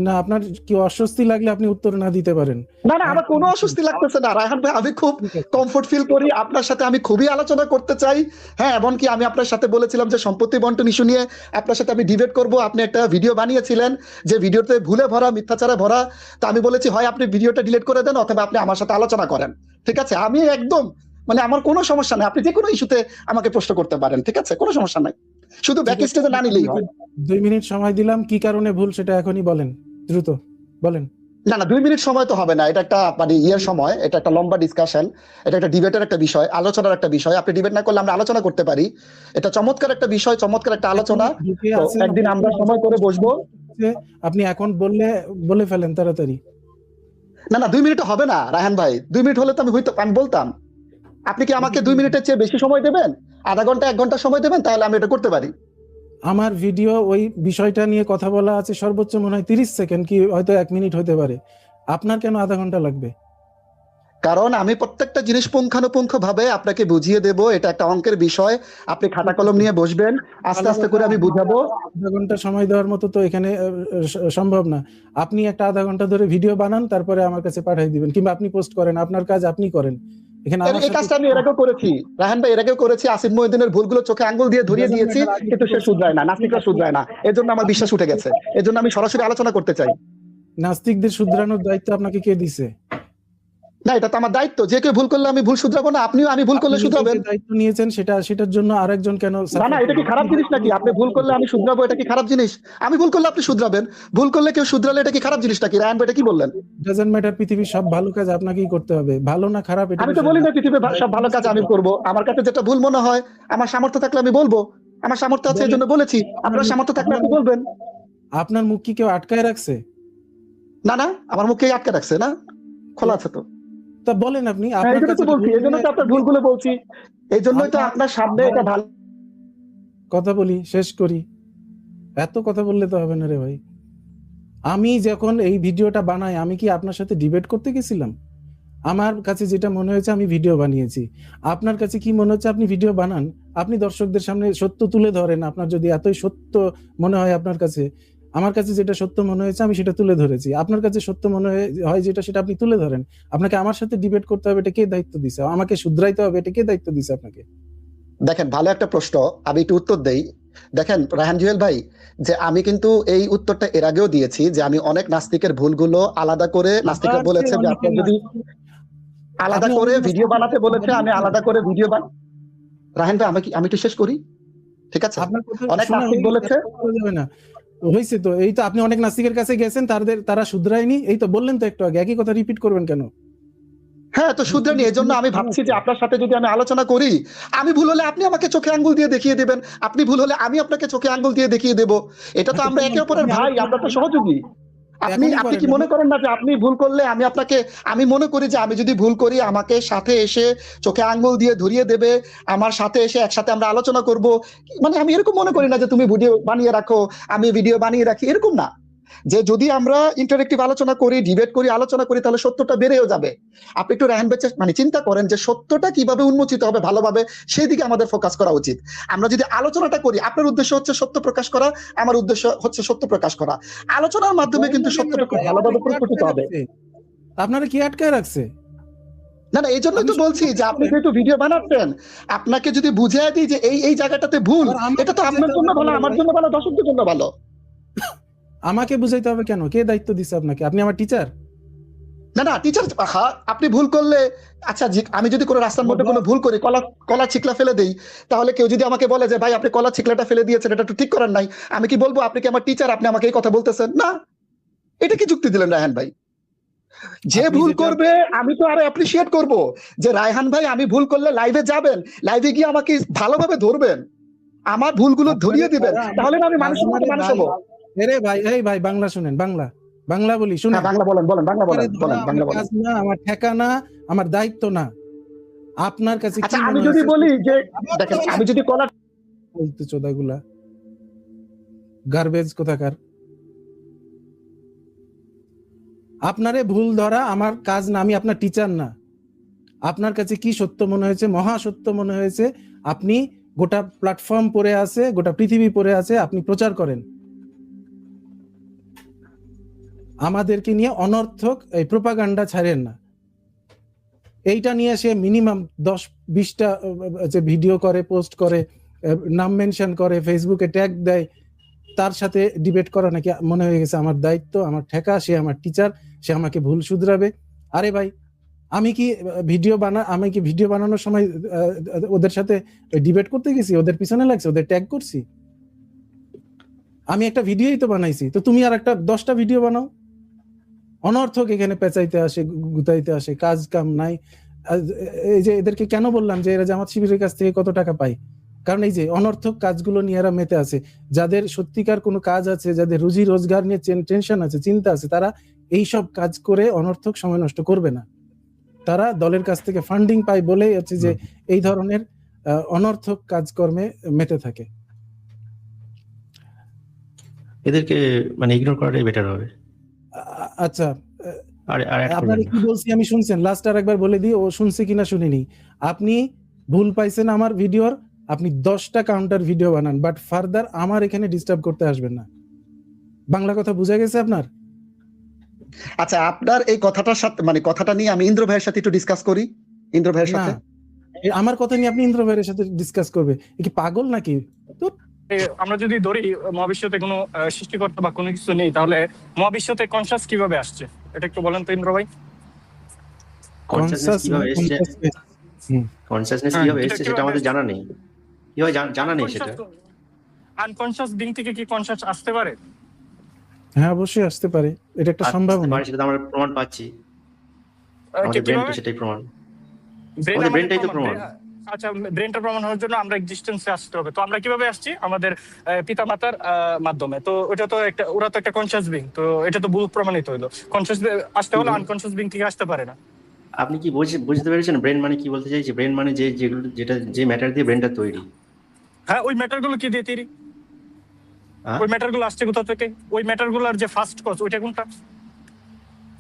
না, আপনার কি অস্বস্তি লাগলে আপনি উত্তর না দিতে পারেন। না না, আমার কোনো অস্বস্তি লাগতেছে না রায়হান ভাই, আমি খুব ঠিক আছে। কমফোর্ট ফিল করি, আপনার সাথে আমি খুবই আলোচনা করতে চাই। হ্যাঁ, এমনকি আমি আপনার সাথে বলেছিলাম যে সম্পত্তি বন্টন ইস্যু নিয়ে আপনার সাথে আমি ডিবেট করব। আপনি একটা ভিডিও বানিয়েছিলেন যে ভিডিওতে ভুলে ভরা, মিথ্যাচারে ভরা। তা আমি বলেছি হয় আপনি ভিডিওটা ডিলিট করে দেন অথবা আপনি আমার সাথে আলোচনা করেন। ঠিক আছে, আমি একদম, মানে আমার কোনো সমস্যা নেই, আপনি যে কোনো ইস্যুতে আমাকে প্রশ্ন করতে পারেন। ঠিক আছে, কোনো সমস্যা নাই, শুধু ব্যাক স্টেজে না নিলেই হয়। 2 মিনিট সময় দিলাম, কি কারণে ভুল সেটা এখনই বলেন, দ্রুত বলেন। না না, 2 মিনিট সময় তো হবে না, এটা একটা মানে ইয়ের সময়, এটা একটা লম্বা ডিসকাশন, এটা একটা ডিবেটের একটা বিষয়, আলোচনার একটা বিষয়। আপনি ডিবেট না করলে আমরা আলোচনা করতে পারি। এটা চমৎকার একটা বিষয়, চমৎকার একটা আলোচনা। ঢুকে তো আছেন, একদিন আমরা সময় করে বসবো। আপনি এখন বলে ফেলেন তাড়াতাড়ি। না না, 2 মিনিট হবে না রায়হান ভাই, 2 মিনিট হলে তো আমি বলতাম। আপনি কি আমাকে 2 মিনিটের চেয়ে বেশি সময় দেবেন? আধা ঘন্টা 1 ঘন্টা সময় দেবেন, তাহলে আমি এটা করতে পারি। আমার ভিডিও ওই বিষয়টা নিয়ে কথা বলা আছে সর্বোচ্চ মনে হয় 30 সেকেন্ড, কি হয়তো 1 মিনিট হতে পারে। আপনার কেন আধা ঘন্টা লাগবে? কারণ আমি প্রত্যেকটা জিনিস পুঙ্খানুপুঙ্খ ভাবে আপনাকে বুঝিয়ে দেব, এটা একটা অঙ্কের বিষয়। আপনি খাতা কলম নিয়ে বসবেন, আস্তে আস্তে করে আমি বুঝাবো। আধা ঘন্টা সময় দেওয়ার মতো তো এখানে সম্ভব না। আপনি একটা আধা ঘন্টা ধরে ভিডিও বানান, তারপরে আমার কাছে পাঠিয়ে দিবেন, কিংবা আপনি পোস্ট করেন, আপনার কাজ আপনি করেন। এখানে আমার এই কাজটা আমি এর আগেও করেছি রায়হান ভাই, এর আগেও করেছি। আসিফ মহিউদ্দিনের ভুলগুলো চোখে আঙ্গুল দিয়ে ধরিয়ে দিয়েছি, কিন্তু সে শুধরায় না, নাস্তিকরা শুধরায় না। এর জন্য আমার বিশ্বাস উঠে গেছে, এর জন্য আমি সরাসরি আলোচনা করতে চাই। নাস্তিকদের শুধরানোর দায়িত্ব আপনাকে কে দিছে? না, এটা তো আমার দায়িত্ব, যে কেউ ভুল করলে আমি ভুল শুধরাবো না, আপনিও আমি ভুল করলে আপনি শুধরাবেন। যে দায়িত্ব নিয়েছেন সেটার জন্য আরেকজন কেন না না, এটা কি খারাপ জিনিস নাকি? আপনি ভুল করলে আমি শুধরাবো, এটা কি খারাপ জিনিস? আমি ভুল করলে আপনি শুধরাবেন, ভুল করলে কেউ শুধরালে এটা কি খারাপ জিনিস নাকি? রায়হান ভাই, এটা কি বললেন? ডাজন্ট ম্যাটার, পৃথিবীর সব ভালো কাজ আপনাকেই করতে হবে, ভালো না খারাপ এটা আমি তো বলি না পৃথিবীর সব ভালো কাজ আমি করব। আমার কাছে যেটা ভুল মনে হয়, আমার সামর্থ্য থাকলে আমি বলবো। আমার সামর্থ্য আছে, এই জন্য বলেছি। আপনার সামর্থ্য থাকলে আপনি বলবেন। আপনার মুখ কি কেউ আটকায় রাখছে? না না, আমার মুখে আটকে রাখছে না, খোলা আছে তো। তা বলেন আপনি। হ্যাঁ, আপনার এই জন্য কাছে তো বলছি, এই জন্য তো আপনার ভুলগুলো বলছি, এই জন্যই তো আপনার সামনে এটা ভালো। কথা বলি, শেষ করি। এত কথা বললে তো হবে না রে ভাই। আমি যখন এই ভিডিওটা বানাই, আমি কি আপনার সাথে ডিবেট করতে গেছিলাম? আমার কাছে যেটা মনে হয়েছে আমি ভিডিও বানিয়েছি। আপনার কাছে কি মনে হচ্ছে আপনি ভিডিও বানান, আপনি দর্শকদের সামনে সত্য তুলে ধরেন। আপনার যদি এতই সত্য মনে হয় আপনার কাছে, আমার কাছে যেটা সত্য মনে হয়েছে আমি সেটা তুলে ধরেছি। আপনার কাছে সত্য মনে হয় যেটা, সেটা আপনি তুলে ধরেন। আপনাকে আমার সাথে ডিবেট করতে হবে, এটা কে দায়িত্ব দিছে? আমাকে শুধরাইতে হবে, এটা কে দায়িত্ব দিছে আপনাকে? দেখেন, ভালো একটা প্রশ্ন, আমি একটু উত্তর দেই। দেখেন রায়হান জুয়েল ভাই, যে আমি কিন্তু এই উত্তরটা এর আগেও দিয়েছি, যে আমি অনেক নাস্তিকের ভুলগুলো আলাদা করে, নাস্তিকরা বলেছে যে আপনার যদি আলাদা করে ভিডিও বানাতে বলেছে, আমি আলাদা করে ভিডিও রায়হান ভাই, আমি একটু শেষ করি, ঠিক আছে? অনেক নাস্তিক বলেছে। হয়েছে তো, এই তো আপনি অনেক নাস্তিকের কাছে গেছেন, তারা শুধরায়নি, এই তো বললেন তো একটু আগে। একই কথা রিপিট করবেন কেন? হ্যাঁ, তো শুধরানি, এই জন্য আমি ভাবছি যে আপনার সাথে যদি আমি আলোচনা করি, আমি ভুল হলে আপনি আমাকে চোখে আঙ্গুল দিয়ে দেখিয়ে দেবেন, আপনি ভুল হলে আমি আপনাকে চোখে আঙ্গুল দিয়ে দেখিয়ে দেব। এটা তো আমরা একে অপরের ভাই, আমরা তো সহযোগী। আপনি কি মনে করেন না যে আপনি ভুল করলে আমি মনে করি যে আমি যদি ভুল করি, আমাকে সাথে এসে চোখে আঙ্গুল দিয়ে ধরিয়ে দেবে, আমার সাথে এসে একসাথে আমরা আলোচনা করব। মানে আমি এরকম মনে করি না যে তুমি ভিডিও বানিয়ে রাখো, আমি ভিডিও বানিয়ে রাখি, এরকম না। যে যদি আমরা ইন্টারেক্টিভ আলোচনা করি, ডিবেট করি, আলোচনা করি, তাহলে সত্যটা বেড়েও যাবে। আপনি একটু রায়হান ভাই মানে চিন্তা করেন যে সত্যটা কিভাবে উন্মোচিত হবে ভালোভাবে, সেই দিকে আমাদের ফোকাস করা উচিত। আমরা যদি আলোচনাটা করি, আপনার উদ্দেশ্য হচ্ছে সত্য প্রকাশ করা, আমার উদ্দেশ্য হচ্ছে সত্য প্রকাশ করা। আলোচনার মাধ্যমে কিন্তু সত্যটা খুব ভালোভাবে প্রস্ফুটিত হবে। আপনারা কি আটকায় রাখছে? না না, এই জন্যই তো বলছি যে আপনি যেহেতু ভিডিও বানাচ্ছেন, আপনাকে যদি বুঝিয়ে দিই যে এই জায়গাটাতে ভুল, এটা তো আপনার জন্য ভালো, আমার জন্য ভালো, দর্শকদের জন্য ভালো। আমাকে বুঝাইতে হবে কেন? কে দায়িত্ব দিছে আপনাকে? আপনি আমার টিচার? না টিচার, আপনি ভুল করলে, আচ্ছা আমি যদি কোনো রাস্তার মধ্যে কোনো ভুল করি, কলা ছিকলা ফেলে দেই, তাহলে কেউ যদি আমাকে বলে যে ভাই আপনি কলা ছিকলাটা ফেলে দিয়েছেন, এটা একটু ঠিক করেন নাই, আমি কি বলবো আপনি কি আমার টিচার, আপনি আমাকে এই কথা বলতেছেন? না, এটা কি যুক্তি দিলেন রায়হান ভাই? যে আপনি ভুল যেটা করবে আমি তো আরো অ্যাপ্রিসিয়েট করব যে রায়হান ভাই আমি ভুল করলে লাইভে যাবেন, লাইভে গিয়ে আমাকে ভালোভাবে ধরবেন, আমার ভুলগুলো ধরিয়ে দিবেন, তাহলে না আমি মানুষের মতো মানুষ হবো। আরে ভাই, এই ভাই বাংলা শুনেন, বাংলা বলি শুনেন। হ্যাঁ বাংলা বলেন, বাংলা বলেন, ধরা বাংলা আমার বলেন। কাজ না, আমার ঠেকানা, আমার দায়িত্ব না। আপনার কাছে কি আচ্ছা আমি মনে যদি হচ্ছে? বলি যে দেখেন, আমি যদি কলা বলতে চোদাগুলা গার্বেজ কোথাকার। আপনারে ভুল ধরা আমার কাজ না, আমি আপনার টিচার না। আপনার কাছে কি সত্য মনে হয়েছে, মহা সত্য মনে হয়েছে, আপনি গোটা প্ল্যাটফর্ম পড়ে আছে, গোটা পৃথিবী পড়ে আছে, আপনি প্রচার করেন। আমাদেরকে নিয়ে অনর্থক এই প্রোপাগান্ডা ছাড়েন না। এইটা নিয়ে সে মিনিমাম 10-20টা যে ভিডিও করে, পোস্ট করে, নাম মেনশন করে, ফেসবুকে ট্যাগ দেয়, তার সাথে ডিবেট করা নাকি মনে হয়ে গেছে আমার দায়িত্ব, আমার ঠেকা, সে আমার টিচার, সে আমাকে ভুল শুধরাবে। আরে ভাই, আমি কি ভিডিও বানানোর সময় ওদের সাথে ডিবেট করতে গেছি, ওদের পিছনে লাগছে, ওদের ট্যাগ করছি? আমি একটা ভিডিওই তো বানাইছি, তো তুমি আর একটা 10টা ভিডিও বানাও। অনর্থক এখানে পেঁচাইতে আসে, গুতাইতে আসে, কাজ কাম নাই। এই যে এদেরকে কেন বললাম যে এরা জামাত শিবিরের কাছ থেকে কত টাকা পায়, কারণ এই যে অনর্থক কাজগুলো নিয়ে এরা মেতে আছে। যাদের সত্যিকার কোনো কাজ আছে, যাদের রুজি রোজগার নিয়ে টেনশন আছে, চিন্তা আছে, তারা এই সব কাজ করে অনর্থক সময় নষ্ট করবে না। তারা দলের কাছ থেকে ফান্ডিং পায় বলেই হচ্ছে যে এই ধরনের অনর্থক কাজকর্মে মেতে থাকে। এদেরকে মানে ইগনোর করাটাই বেটার হবে। আচ্ছা, আর আপনারা কি বলছি আমি শুনছেন? লাস্ট আর একবার বলে দিই, ও শুনছে কিনা শুনিনি। আপনি ভুল পাইছেন আমার ভিডিওর, আপনি 10টা কাউন্টার ভিডিও বানান, বাট ফার্দার আমার এখানে ডিস্টার্ব করতে আসবেন না। বাংলা কথা বুঝা গেছে আপনার? আচ্ছা আপনার এই কথাটার সাথে মানে কথাটা নিয়ে আমি ইন্দ্র ভাইয়ের সাথে একটু ডিসকাস করি। ইন্দ্র ভাইয়ের না, সাথে আমার কথা নিয়ে আপনি ইন্দ্র ভাইয়ের সাথে ডিসকাস করবে? এ কি পাগল নাকি? আমরা যদি ধরি মহাবিশ্বতে কোনো সৃষ্টিকর্তা বা কোনো কিছু নেই, তাহলে মহাবিশ্বতে কনসাস কিভাবে আসছে এটা একটু বলেন তো ইন্দ্র ভাই। কনসাসনেস কিভাবে এসেছে, কনসাসনেস কিভাবে এটা এসেছে সেটা কিভাবে আমাদের জানা নেই, কিভাবে জানা নেই সেটা। আনকনসাস বিং থেকে কি কনসাস আসতে পারে? হ্যাঁ অবশ্যই আসতে পারে, এটা একটা সম্ভাবনা। সেটা তো আমরা প্রমাণ পাচ্ছি, আমাদের ব্রেন তো সেটাই প্রমাণ, ব্রেন আমাদের ব্রেনটাই তো প্রমাণ। আচ্ছা, ব্রেনটা প্রমাণ হওয়ার জন্য আমরা এক্সিস্টেন্সে আসতে হবে। তো আমরা কিভাবে আসছি? আমাদের পিতামাতার মাধ্যমে। তো ওটা তো একটা, ওরা তো একটা কনসাস বিং, তো এটা তো ভুল প্রমাণিত হলো। কনসাস আসতে হলে আনকনসাস বিং থেকে আসতে পারে না। আপনি কি বুঝতে পেরেছেন ব্রেন মানে কি বলতে চাইছি? ব্রেন মানে যে ম্যাটার দিয়ে ব্রেনটা তৈরি। হ্যাঁ, ওই ম্যাটার গুলো কি দিয়ে তৈরি? ওই ম্যাটার গুলো আসছে কোথা থেকে? ওই ম্যাটার গুলোর যে ফার্স্ট কজ, ওইটা কোনটা?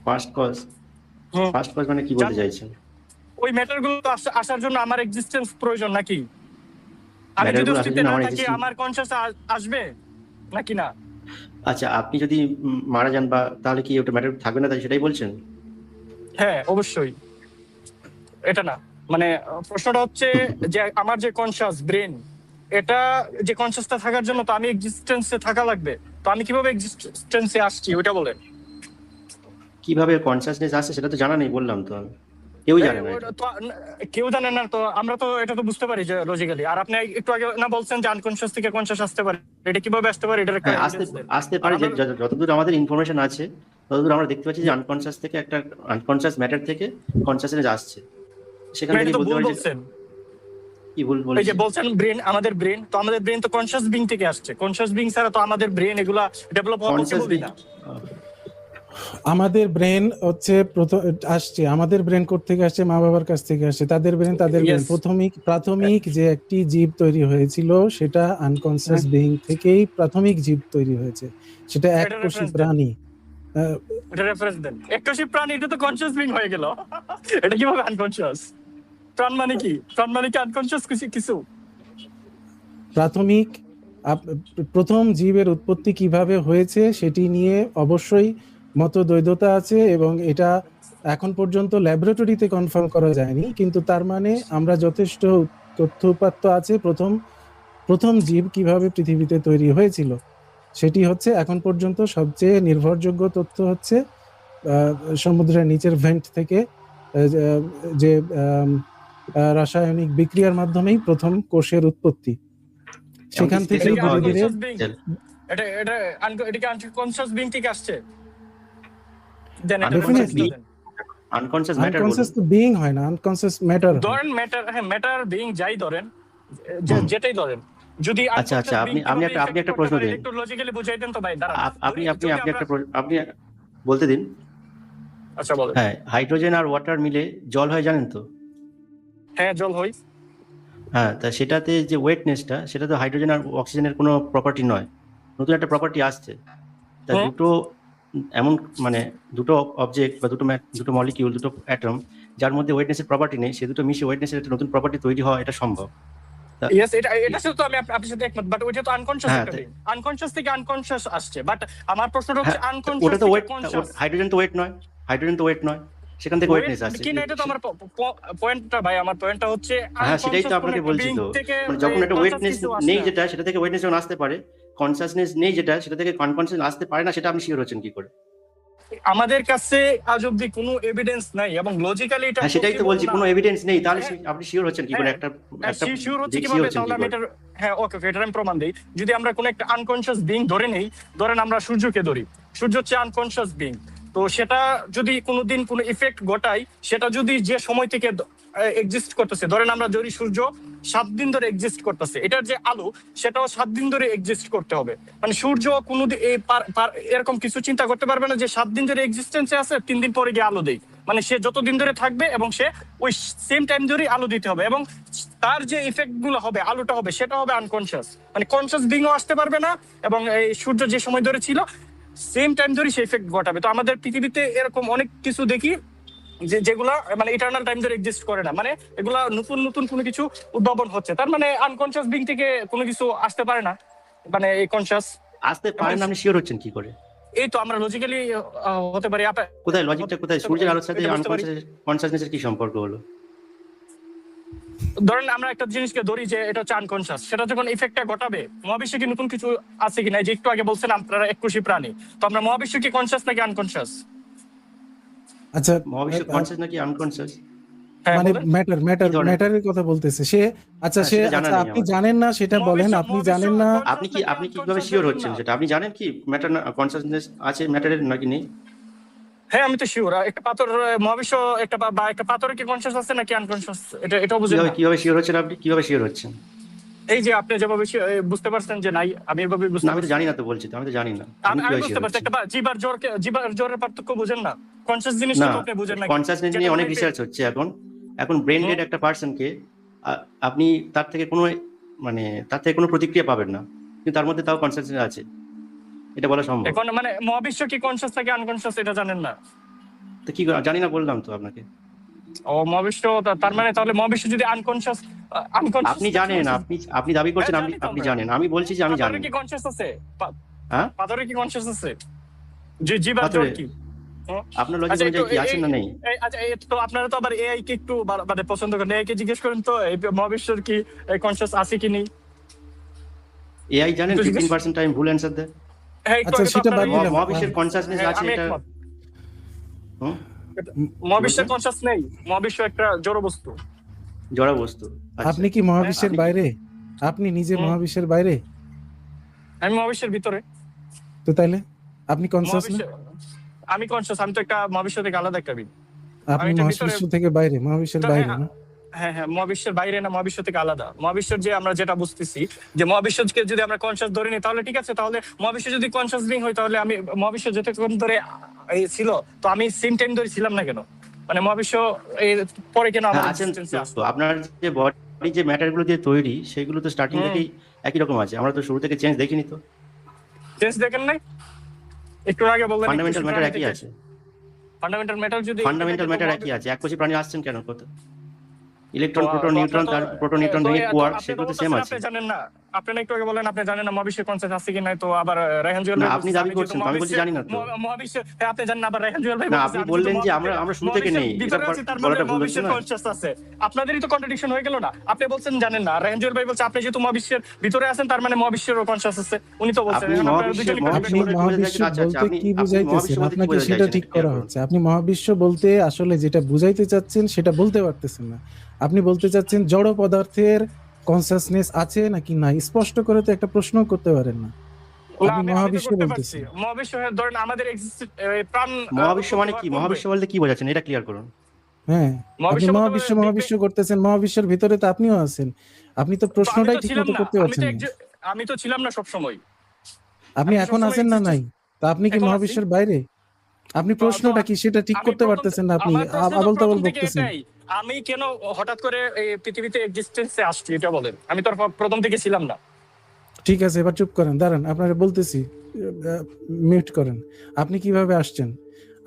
ফার্স্ট কজ মানে কি বলতে চাইছেন? ওই ম্যাটার গুলো তো আসার জন্য আমার এক্সিস্টেন্স প্রয়োজন নাকি? আমি যদি ম্যাটারগুলো আসার অস্তিত্বে জন্য না আমার থাকি, আমার কনসাস আসবে নাকি না? আচ্ছা, আপনি যদি মারা যান বা তাহলে কি ওটা ম্যাটার থাকবে না, তাই সেটাই বলছেন? হ্যাঁ অবশ্যই। এটা না, মানে প্রশ্নটা হচ্ছে যে আমার যে কনসাস ব্রেন, এটা যে কনসাসটা থাকার জন্য তো আমি এক্সিস্টেন্সে থাকা লাগবে। তো আমি কিভাবে এক্সিস্টেন্সে আসছি ওইটা বলেন। কিভাবে কনসাসনেস আসছে সেটা তো জানা নেই, বললাম তো আমি, কেউ জানে না এটা। কেউ জানে না, তো আমরা তো এটা তো বুঝতে পারি যে লজিক্যালি। আর আপনি একটু আগে না বলছেন যে আনকনসাস থেকে কনসাস আসতে পারে, এটা কিভাবে আসতে পারে? এটা হ্যাঁ, আসতে পারে, যে যতদূর আমাদের ইনফরমেশন আছে ততদূর আমরা দেখতে পাচ্ছি যে আনকনসাস থেকে একটা আনকনসাস ম্যাটার থেকে কনসাসনেস আসছে। সেখান থেকে বলতে পারি যে কি ভুল বলছি? এই যে বলছেন ব্রেন, আমাদের ব্রেন তো, আমাদের ব্রেন তো কনসাস বিং থেকে আসছে। কনসাস বিং ছাড়া তো আমাদের ব্রেন এগুলা ডেভেলপ হওয়া পসিবল না। আমাদের ব্রেন হচ্ছে আসছে, আমাদের ব্রেন কোথা থেকে আসছে? মা বাবার কাছ থেকে আসছে। তাদের ব্রেন প্রাথমিক যে একটি জীব তৈরি হয়েছিল, সেটা আনকনসিয়াস বিং থেকেই প্রাথমিক জীব তৈরি হয়েছে। সেটা এককোষী প্রাণী। এটা রেফারেন্স দেন। এককোষী প্রাণী, এটা তো কনসাস বিং হয়ে গেল। এটা কিভাবে আনকনসিয়াস? প্রাণ মানে কি? প্রাণ মানে কি আনকনসিয়াস কিছু? প্রথম জীবের উৎপত্তি কিভাবে হয়েছে সেটি নিয়ে অবশ্যই মতদ্বৈধতা আছে, এবং এটা এখন পর্যন্ত ল্যাবরেটরিতে কনফার্ম করা যায়নি, কিন্তু তার মানে আমরা যথেষ্ট তথ্য আছে প্রথম জীব কিভাবে পৃথিবীতে তৈরি হয়েছিল। সেটি হচ্ছে এখন পর্যন্ত সবচেয়ে নির্ভরযোগ্য তথ্য হচ্ছে সমুদ্রের নিচের ভেন্ট থেকে যে রাসায়নিক বিক্রিয়ার মাধ্যমেই প্রথম কোষের উৎপত্তি। সেখান এমনকি থেকে space-এ ধীরে ধীরে unconscious being, এটা কি আনকনসিয়াস বিং থেকে আসছে? দেন এটা Definitely. concept দেন। আনকনসিয়াস ম্যাটার আনকনসিয়াস তো বিইং হয় না, আনকনসিয়াস ম্যাটার। ধরেন ম্যাটার, হ্যাঁ ম্যাটার বিং যাই ধরেন, যেটাই ধরেন, যদি আচ্ছা, unconscious আপনি being আপনি কিভাবে একটা আপনি effect একটা করতে প্রশ্ন পারে দিন। একটু লজিক্যালি বুঝাইতেন তো ভাই, দাঁড়ান। আপনি আপনি যদি আপনি একটা আমরা- আপনি বলতে দিন। আচ্ছা বলেন। হ্যাঁ, হাইড্রোজেন আর ওয়াটার মিলে জল হয় জানেন তো? হ্যাঁ জল হয়। হ্যাঁ, তা সেটাতে যে ওয়েটনেসটা, সেটা তো হাইড্রোজেন আর অক্সিজেনের কোনো প্রপার্টি নয়, নতুন একটা প্রপার্টি আসছে। তা হুম। দুটো এমন মানে দুটো অবজেক্ট বা দুটো মলিকিউল, দুটো অ্যাটম যার মধ্যে ওয়েটনেসের প্রপার্টি নেই, সে দুটো মিশে ওয়েটনেসের একটা নতুন প্রপার্টি তৈরি হওয়া এটা সম্ভব। ইয়েস, এটা সাথে তো আমি আপনার সাথে একমত, বাট ওইটা তো আনকনশিয়াস হ্যাঁ, একটা বিং, আনকনশিয়াস থেকে আনকনশিয়াস আসছে, বাট আমার প্রশ্নটা হচ্ছে হ্যাঁ, আনকনশিয়াস ওটা তো থেকে ওয়েট, কনশিয়াস হাইড্রোজেন তো ওয়েট নয়, হাইড্রোজেন তো ওয়েট নয়, সেখান থেকে ওয়েটনেস আসছে। কি না, এটা তো আমার পয়েন্টটা ভাই, আমার পয়েন্টটা হচ্ছে হ্যাঁ, সেটাই তো আপনাকে বলছি তো, মানে যখন একটা ওয়েটনেস নেই যেটা, সেটা থেকে ওয়েটনেস যখন আসতে পারে, কনসাসনেস নেই যেটা, সেটা থেকে আনকনসিয়াস আসতে পারে না, সেটা আপনি শিওর হচ্ছেন কি করে? আমাদের কাছে আজ অব্দি কোনো এভিডেন্স নাই এবং লজিক্যালি এটা হ্যাঁ, সেটাই তো বলছি, কোনো এভিডেন্স নেই, তাহলে হ্যাঁ। আপনি শিওর হচ্ছেন কি করে? একটা শিওর হচ্ছে দেখে কিভাবে, sure হচ্ছেন তাহলে কি আমি করে? এটার, হ্যাঁ ওকে ওকে, এটার আমি প্রমাণ দিই। যদি আমরা কোনো একটা আনকনশিয়াস বিং ধরে নেই, ধরেন আমরা সূর্যকে ধরি, সূর্য হচ্ছে আনকনশিয়াস বিং, তো সেটা যদি কোনোদিন কোনো ইফেক্ট ঘটায়, সেটা যদি যে সময় থেকে এক্সিস্ট করতেছে, ধরেন আমরা ধরি সূর্য 7 দিন ধরে এক্সিস্ট করতেছে, এটার যে আলো সেটাও 7 দিন ধরে এক্সিস্ট করতে হবে। মানে সূর্য কোনো এরকম কিছু চিন্তা করতে পারবে না যে 7 দিন ধরে এক্সিস্টেন্সে আছে, 3 দিন পরে গিয়ে আলো দেই। মানে সে যতদিন ধরে থাকবে এবং সে ওই সেম টাইম ধরে আলো দিতে হবে, এবং তার যে ইফেক্ট গুলো হবে, আলোটা হবে, সেটা হবে আনকনশিয়াস। মানে কনশিয়াস বিংও আসতে পারবে না, এবং এই সূর্য যে সময় ধরে ছিল সেম টাইম ধরে সে ইফেক্ট ঘটাবে। তো আমাদের পৃথিবীতে এরকম অনেক কিছু দেখি যেগুলা মানে ইটারনাল টাইম ধরে এক্সিস্ট করে না, মানে এগুলা নতুন নতুন কোনো কিছু উদ্ভাবন হচ্ছে। তার মানে আনকনশিয়াস বিং থেকে কোনো কিছু আসতে পারে না, মানে এই কনশিয়াস আসতে পারে না, আপনি শিওর হচ্ছেন কি করে? এই তো আমরা লজিক্যালি হতে পারি। কোথায় লজিকটা, কোথায়? সূর্যের আলোর সাথে এটা বুঝতে পারি। কনসাসনেসের কি সম্পর্ক হলো? ধরেন আমরা একটা জিনিসকে ধরি যে এটা হচ্ছে আনকনশিয়াস, সেটা যখন ইফেক্টটা ঘটাবে, মহাবিশ্বে কি নতুন কিছু আছে কিনা? যে একটু আগে বলছেন আপনারা এককোষী প্রাণী, তো আমরা মহাবিশ্ব কি কনশিয়াস নাকি আনকনশিয়াস? আচ্ছা, মহাবিশ্ব কনসাস নাকি আনকনসাস? হ্যাঁ মানে বলেন। কি ধরনের? ম্যাটারের কথা বলতেছে সে। আচ্ছা, হ্যাঁ, সে সেটা জানা আচ্ছা, নেই আপনি আমার। জানেন না সেটা বলেন, আপনি জানেন না। আপনি কিভাবে শিওর হচ্ছেন সেটা? আপনি জানেন কি ম্যাটার কনসাসনেস আছে ম্যাটারের নাকি নেই? হ্যাঁ আমি তো শিওর, একটা পাথর মহাবিশ্ব একটা বা একটা পাথরে কি কনশিয়াস আছে নাকি আনকনশিয়াস, এটা বুঝেন না? কিভাবে শিওর হচ্ছেন আপনি? কিভাবে শিওর হচ্ছেন? এই যে আপনি যেভাবে বুঝতে পারছেন যে নাই, আমি এভাবে বুঝতে না, আমি তো পারছি। জানি না, তো বলছি তো, আমি তো জানি না। আমি কিভাবে বুঝতে শিওর পারছি, হচ্ছেন? একটা জিবার জ্বরের পার্থক্য বুঝেন না? কনশিয়াস জিনিসটা না, তো আপনি বুঝেন না। কনসাসনেস নিয়ে অনেক রিসার্চ হচ্ছে এখন ব্রেন ডেড একটা পার্সনকে আপনি তার থেকে কোনো প্রতিক্রিয়া পাবেন না, কিন্তু তার মধ্যে তাও কনসাসনেস আছে, এটা বলা সম্ভব? এখন মানে মহাবিশ্ব কি কনশিয়াস নাকি আনকনশিয়াস এটা জানেন না? তো কি জানি না, বললাম তো আপনাকে। ও মহাবিশ্ব, তার মানে তাহলে মহাবিশ্ব যদি আনকনশিয়াস, আপনি জানেন, আপনি দাবি করছেন আপনি জানেন, আমি বলছি যে আমি জানি কি না। কনশিয়াস আছে? হ্যাঁ, পাথরে কি কনশিয়াস আছে? জিবার পাথরে? জ্বর কি? আপনার লজিক আচ্ছা, অনুযায়ী কি আছেন না নেই? আচ্ছা তো আপনারা তো আবার এআই কে একটু মানে পছন্দ করেন, এআই কে জিজ্ঞেস করেন তো এই মহাবিশ্বের কি কনশিয়াস আছে কি নেই। এআই জানেন তো জিজ্ঞেস- 15% টাইম ভুল অ্যান্সার দেয়। হ্যাঁ একটু আচ্ছা, আগে তো সেটা আপনারা বাদ দিলাম। মহাবিশ্বের কনসাসনেস হ্যাঁ, আছে আমি এটা। একমত। হুম, মহাবিশ্বের কনশিয়াস নেই, মহাবিশ্ব একটা জড় বস্তু। জড় বস্তু। আচ্ছা, আপনি কি মহাবিশ্বের আপনি- বাইরে? আপনি নিজে হুম। মহাবিশ্বের বাইরে? আমি মহাবিশ্বের ভিতরে। তো তাইলে আপনি কনসাস না? আমি কনশিয়াস, আমি তো একটা মহাবিশ্ব থেকে আলাদা একটা বিং। আপনি এটা মহাবিশ্ব ভিতরে- থেকে বাইরে, মহাবিশ্বের তো বাইরে হ্যাঁ, না? হ্যাঁ হ্যাঁ, মহাবিশ্বের বাইরে না, মহাবিশ্ব থেকে আলাদা। মহাবিশ্বের যে আমরা যেটা বুঝতেছি যে মহাবিশ্বকে যদি আমরা কনশিয়াস ধরে নিই তাহলে ঠিক আছে, তাহলে মহাবিশ্ব যদি কনশিয়াস বিং হয় তাহলে আমি মহাবিশ্ব যতক্ষণ ধরে ছিল, তো আমি সেম টাইম ধরে ছিলাম না কেন? মানে মহাবিশ্ব এর পরে কেন আমার হ্যাঁ, আছেন existence এ আসলো? তো। আপনার যে বডি যে ম্যাটার গুলো দিয়ে তৈরি, সেগুলো তো স্টার্টিং হুম। থেকেই একই রকম আছে, আমরা তো শুরু থেকে চেঞ্জ দেখিনি তো। চেঞ্জ দেখেন নাই? একটু আগে বললেন ফান্ডামেন্টাল ম্যাটার একই আছে, ফান্ডামেন্টাল ম্যাটার যদি ফান্ডামেন্টাল ম্যাটার একই আছে। এককোষী প্রাণী আসছেন কেন? কত ইলেকট্রন, তো প্রোটন, নিউট্রন, তার প্রোটন, নিউট্রন ভেঙে কোয়ার্ক, সেগুলো তো সেম আছে। আপনি জানেন না, আপনি একটু আগে বলেন আপনি জানেন না মহাবিশ্বের কনসেপ্ট আছে কি নাই, তো আবার রায়হান জুয়েল না, ভাই আপনি বলছে দাবি আমি যেহেতু করছেন তো, আমি বলছি জানি না তো। মহাবিশ্বের, হ্যাঁ আপনি জানেন না, আবার রায়হান জুয়েল ভাই না, বলছে আপনি আমি যেহেতু বললেন যে আমরা শুরু থেকে নেই, এটা ভিতরে আছি, তার মানে বলাটা ভুল হচ্ছে মহাবিশ্বের না? কনসেপ্ট আছে। আপনাদেরই তো কন্ট্রাডিকশন হয়ে গেল না, আপনি বলছেন জানেন না, রায়হান জুয়েল ভাই বলছে আপনি যেহেতু মহাবিশ্বের ভিতরে আছেন তার মানে মহাবিশ্বের কনসেপ্ট আছে, উনি তো বলছেন। আপনি এখন আপনারা মহাবিশ্ব দুজনই একটু আপনি debate করেন। বলতে চাইছেন, মহাবিশ্ব আচ্ছা আচ্ছা, বলতে কি আপনি বুঝাইতেছেন, মহাবিশ্ব বলতে কি আপনাকে বোঝাতে সেটা চাইছেন ঠিক একটু clear করা করুন। হচ্ছে। আপনি মহাবিশ্ব বলতে আসলে যেটা বুঝাইতে চাচ্ছেন সেটা বলতে পারতেছেন না। আপনি বলতে চাচ্ছেন জড় পদার্থের কনসাসনেস আছে নাকি নাই, স্পষ্ট করে তো একটা প্রশ্ন করতে পারেন না। না, আপনি আমি তো মহাবিশ্ব করতে পারছি। বলতেছেন। মহাবিশ্ব ধরেন আমাদের প্রাণ মহাবিশ্ব মানে কি? করবে। মহাবিশ্ব বলতে কি বোঝাচ্ছেন, এটা ক্লিয়ার করুন। হ্যাঁ, আপনি বলতে মহাবিশ্ব Big মহাবিশ্ব করতেছেন, মহাবিশ্বের ভিতরে তো আপনিও আছেন। আপনি তো তো আমি প্রশ্নটাই তো ঠিক ছিলাম মতো না, করতে পারছেন না। আমি তো ছিলাম না সব সময়। আপনি আমি তো এখন সবসময় আছেন না নাই? তা আপনি কি এখন আছি। মহাবিশ্বের বাইরে? আপনি তো প্রশ্নটা কি সেটা ঠিক আমি করতে পারতেছেন না, আপনি আমার প্রশ্ন তো আবল তাবল প্রথম থেকে বকতেছেন। এটাই, আমি কেন হঠাৎ করে এই পৃথিবীতে এক্সিস্টেন্সে আসছি এটা বলেন। আমি তো আর প্রথম থেকে ছিলাম না। ঠিক আছে, এবার চুপ করেন, দাঁড়ান, আপনারা বলতেছি, মিউট করেন। আপনি কিভাবে আসছেন?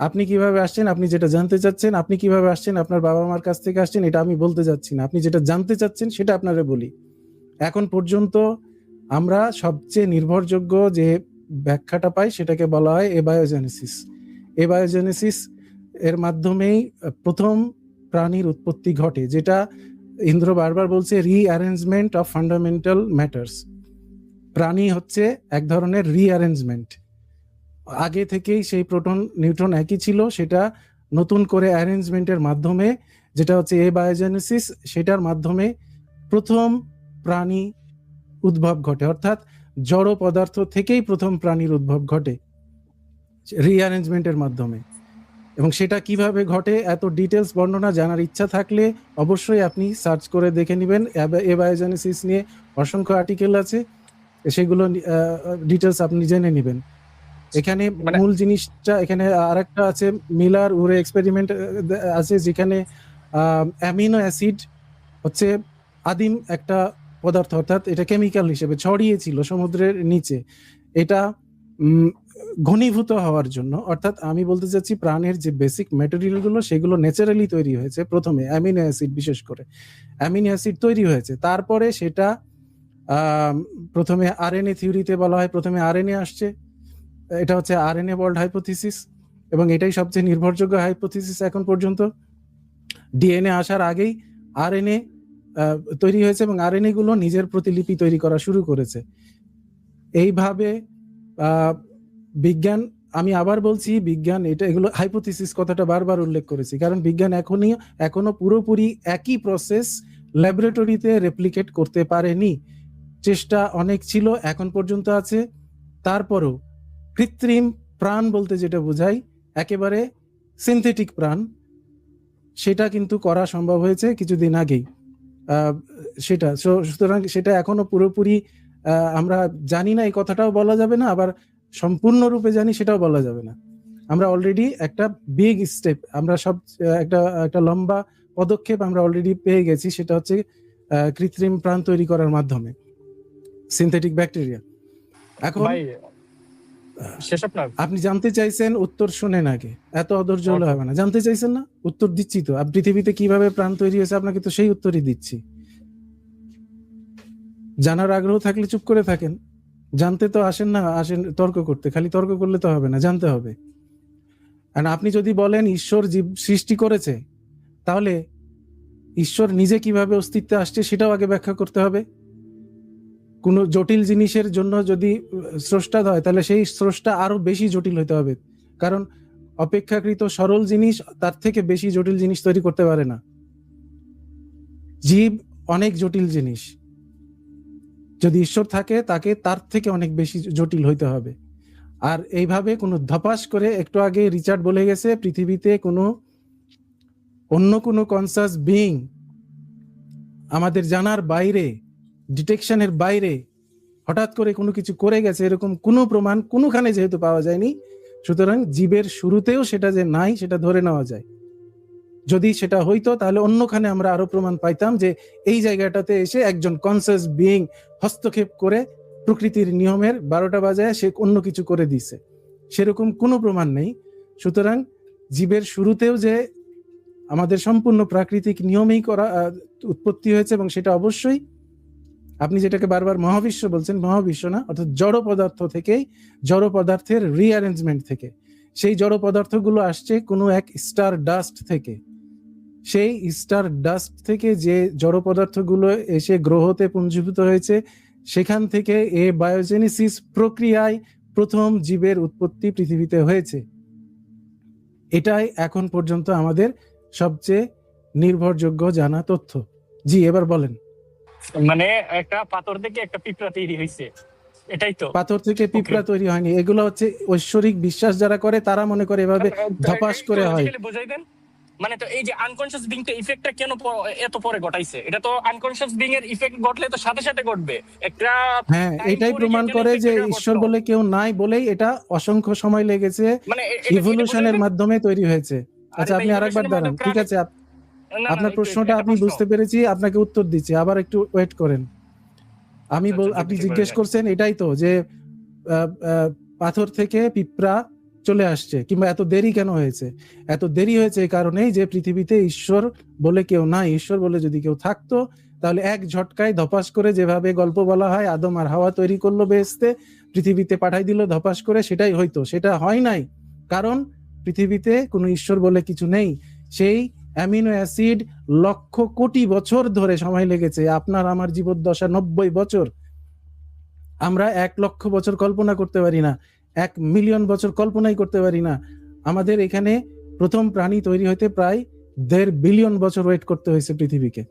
আপনি কিভাবে আসছেন? আপনি যেটা জানতে চাচ্ছেন, আপনি কিভাবে আসছেন? আপনার বাবা মার কাছ থেকে আসছেন, এটা আমি বলতে যাচ্ছি না। আপনি যেটা জানতে চাচ্ছেন সেটা আপনারা বলি। এখন পর্যন্ত আমরা সবচেয়ে নির্ভরযোগ্য যে ব্যাখ্যাটা পাই সেটাকে বলা হয় এবায়োজেনেসিস। এবায়োজেনেসিস এর মাধ্যমেই প্রথম প্রাণীর উৎপত্তি ঘটে, যেটা ইন্দ্র বারবার বলছে রিঅ্যারেঞ্জমেন্ট অফ ফান্ডামেন্টাল ম্যাটার্স। প্রাণী হচ্ছে এক ধরনের রিঅ্যারেঞ্জমেন্ট। আগে থেকেই সেই প্রোটন নিউট্রন একই ছিল, সেটা নতুন করে অ্যারেঞ্জমেন্টের মাধ্যমে, যেটা হচ্ছে এবায়োজেনেসিস, সেটার মাধ্যমে প্রথম প্রাণী উদ্ভব ঘটে, অর্থাৎ জড় পদার্থ থেকেই প্রথম প্রাণীর উদ্ভব ঘটে রিঅ্যারেঞ্জমেন্টের মাধ্যমে। এবং সেটা কিভাবে ঘটে এত ডিটেলস বর্ণনা জানার ইচ্ছা থাকলে অবশ্যই আপনি সার্চ করে দেখে নেবেন। এবায়োজেনেসিস নিয়ে অসংখ্য আর্টিকেল আছে, সেগুলো ডিটেলস আপনি জেনে নেবেন। এখানে মানে- মূল জিনিসটা, এখানে আরেকটা আছে মিলার উরে এক্সপেরিমেন্ট আছে, যেখানে অ্যামিনো অ্যাসিড হচ্ছে আদিম একটা পদার্থ, অর্থাৎ এটা কেমিক্যাল হিসেবে ছড়িয়েছিল সমুদ্রের নিচে। এটা ঘনীভূত হওয়ার জন্য, অর্থাৎ আমি বলতে চাচ্ছি প্রাণের যে বেসিক ম্যাটেরিয়াল গুলো সেগুলো ন্যাচারালি তৈরি হয়েছে। প্রথমে অ্যামিনো অ্যাসিড, বিশেষ করে অ্যামিনো অ্যাসিড তৈরি হয়েছে, তারপরে সেটা প্রথমে আরএনএ থিওরিতে বলা হয়, প্রথমে আরএনএ আসছে, এটা হচ্ছে আরএনএ ওয়ার্ল্ড হাইপোথিসিস, এবং এটাই সবচেয়ে নির্ভরযোগ্য হাইপোথিসিস এখন পর্যন্ত। ডিএনএ আসার আগেই আরএনএ তৈরি হয়েছে এবং আরএনএ গুলো নিজের প্রতিলিপি তৈরি করা শুরু করেছে। এইভাবে বিজ্ঞান, আমি আবার বলছি বিজ্ঞান, এগুলো হাইপোথিসিস কথাটা বারবার উল্লেখ করেছি, কারণ বিজ্ঞান এখনো পুরোপুরি একই প্রসেস ল্যাবরেটরিতে রেপ্লিকেট করতে পারেনি। চেষ্টা অনেক ছিল, এখন পর্যন্ত আছে। তারপরও কৃত্রিম প্রাণ বলতে যেটা বোঝায় একেবারে সিনথেটিক প্রাণ, সেটা কিন্তু করা সম্ভব হয়েছে কিছুদিন আগেই। সেটা সুতরাং সেটা এখনো পুরোপুরি আমরা জানি না, এই কথাটাও বলা যাবে না, আবার সম্পূর্ণরূপে জানি সেটাও বলা যাবে না। আমরা অলরেডি একটা বিগ স্টেপ, আমরা সব একটা লম্বা পদক্ষেপ আমরা অলরেডি পেয়ে গেছি, সেটা হচ্ছে কৃত্রিম প্রাণ তৈরি করার মাধ্যমে সিনথেটিক ব্যাকটেরিয়া। এখন শেষ আপনার, আপনি জানতে চাইছেন, উত্তর শুনেন আগে, এত অধৈর্য হলে হবে না। জানতে চাইছেন না, উত্তর দিচ্ছি তো। পৃথিবীতে কিভাবে প্রাণ তৈরি হয়েছে আপনাকে তো সেই উত্তরই দিচ্ছি। জানার আগ্রহ থাকলে চুপ করে থাকেন। জানতে তো আসেন না, আসেন তর্ক করতে। খালি তর্ক করলে তো হবে না, জানতে হবে। আর আপনি যদি বলেন ঈশ্বর জীব সৃষ্টি করেছে, তাহলে ঈশ্বর নিজে কিভাবে অস্তিত্বে আসছে সেটাও আগে ব্যাখ্যা করতে হবে। কোনো জটিল জিনিসের জন্য যদি স্রষ্টা হয়, তাহলে সেই স্রষ্টা আরো বেশি জটিল হতে হবে, কারণ অপেক্ষাকৃত সরল জিনিস তার থেকে বেশি জটিল জিনিস তৈরি করতে পারে না। জীব অনেক জটিল জিনিস, যদি ঈশ্বর থাকে তাকে তার থেকে অনেক বেশি জটিল হইতে হবে। আর এইভাবে কোনো ধপাস করে, একটু আগে রিচার্ড বলে গেছে, পৃথিবীতে কোনো অন্য কোনো কনসাস বিইং আমাদের জানার বাইরে, ডিটেকশনের বাইরে হঠাৎ করে কোনো কিছু করে গেছে এরকম কোনো প্রমাণ কোনোখানে যেহেতু পাওয়া যায়নি, সুতরাং জীবের শুরুতেও সেটা যে নাই সেটা ধরে নেওয়া যায়। যদি সেটা হইতো তাহলে অন্যখানে আমরা আরো প্রমাণ পাইতাম যে এই জায়গাটাতে এসে একজন কনসাস বিইং হস্তক্ষেপ করে প্রকৃতির নিয়মের 12টা বাজায় সে অন্য কিছু করে দিছে, সেরকম কোনো প্রমাণ নেই। সুতরাং জীবের শুরুতেও যে আমাদের সম্পূর্ণ প্রাকৃতিক নিয়মেই করা উৎপত্তি হয়েছে, এবং সেটা অবশ্যই আপনি যেটাকে বারবার মহাবিশ্ব বলছেন, মহাবিশ্ব না, অর্থাৎ জড় পদার্থ থেকেই, জড় পদার্থের রিঅ্যারেঞ্জমেন্ট থেকে। সেই জড় পদার্থগুলো আসছে কোনো এক স্টার ডাস্ট থেকে। সেই স্টার ডাস্ট থেকে যে জড় পদার্থগুলো এসে গ্রহতে পুঞ্জীভূত হয়েছে, সেখান থেকে এ বায়োজেনেসিস প্রক্রিয়ায় প্রথম জীবের উৎপত্তি পৃথিবীতে হয়েছে। এটাই এখন পর্যন্ত আমাদের সবচেয়ে নির্ভরযোগ্য জানা তথ্য। জি, এবার বলেন। মানে একটা পাথর থেকে একটা পিঁপড়া তৈরি হয়েছে, এটাই তো? পাথর থেকে পিঁপড়া তৈরি হয়নি, এগুলো হচ্ছে ঐশ্বরিক বিশ্বাস যারা করে তারা মনে করে এভাবে ধপাস করে হয়। বুঝাই দেন। মানে তো এই যে আনকনশিয়াস বিংটা ইফেক্টটা কেন এত পরে ঘটাইছে? এটা তো আনকনশিয়াস বিং এর ইফেক্ট ঘটলে তো সাথে সাথে ঘটবে একটা। হ্যাঁ, এটাই প্রমাণ করে যে ঈশ্বর বলে কেউ নাই বলেই এটা অসংখ্য সময় লেগেছে, মানে ইভলিউশনের মাধ্যমে তৈরি হয়েছে। আচ্ছা, আপনি আরেকবার দাঁড়ান, ঠিক আছে, আপনার প্রশ্নটা আপনি বুঝতে পেরেছি, আপনাকে উত্তর দিচ্ছি, আবার একটু ওয়েট করেন। আপনি জিজ্ঞেস করছেন এটাই তো, যে পাথর থেকে পিঁপড়া চলে আসছে, কিংবা এত দেরি কেন হয়েছে? এত দেরি হয়েছে এই কারণেই যে পৃথিবীতে ঈশ্বর বলে কেউ নাই। ঈশ্বর বলে যদি কেউ থাকতো তাহলে এক ঝটকায় ধপাস করে, যেভাবে গল্প বলা হয় আদম আর হাওয়া তৈরি করলো বেহেশতে, পৃথিবীতে পাঠাই দিল ধপাস করে, সেটাই হইতো। সেটা হয় নাই, কারণ পৃথিবীতে কোনো ঈশ্বর বলে কিছু নেই। সেই অ্যামিনো অ্যাসিড লক্ষ কোটি বছর ধরে সময় লেগেছে। আপনার আমার জীবদ্দশা 90 বছর, আমরা 1 লক্ষ বছর কল্পনা করতে পারি না, 1 মিলিয়ন বছর কল্পনাই করতে পারি না। আমাদের এখানে প্রথম প্রাণী তৈরি হতে প্রায় 1.5 বিলিয়ন বছর ওয়েট করতে হয়েছে পৃথিবীকে।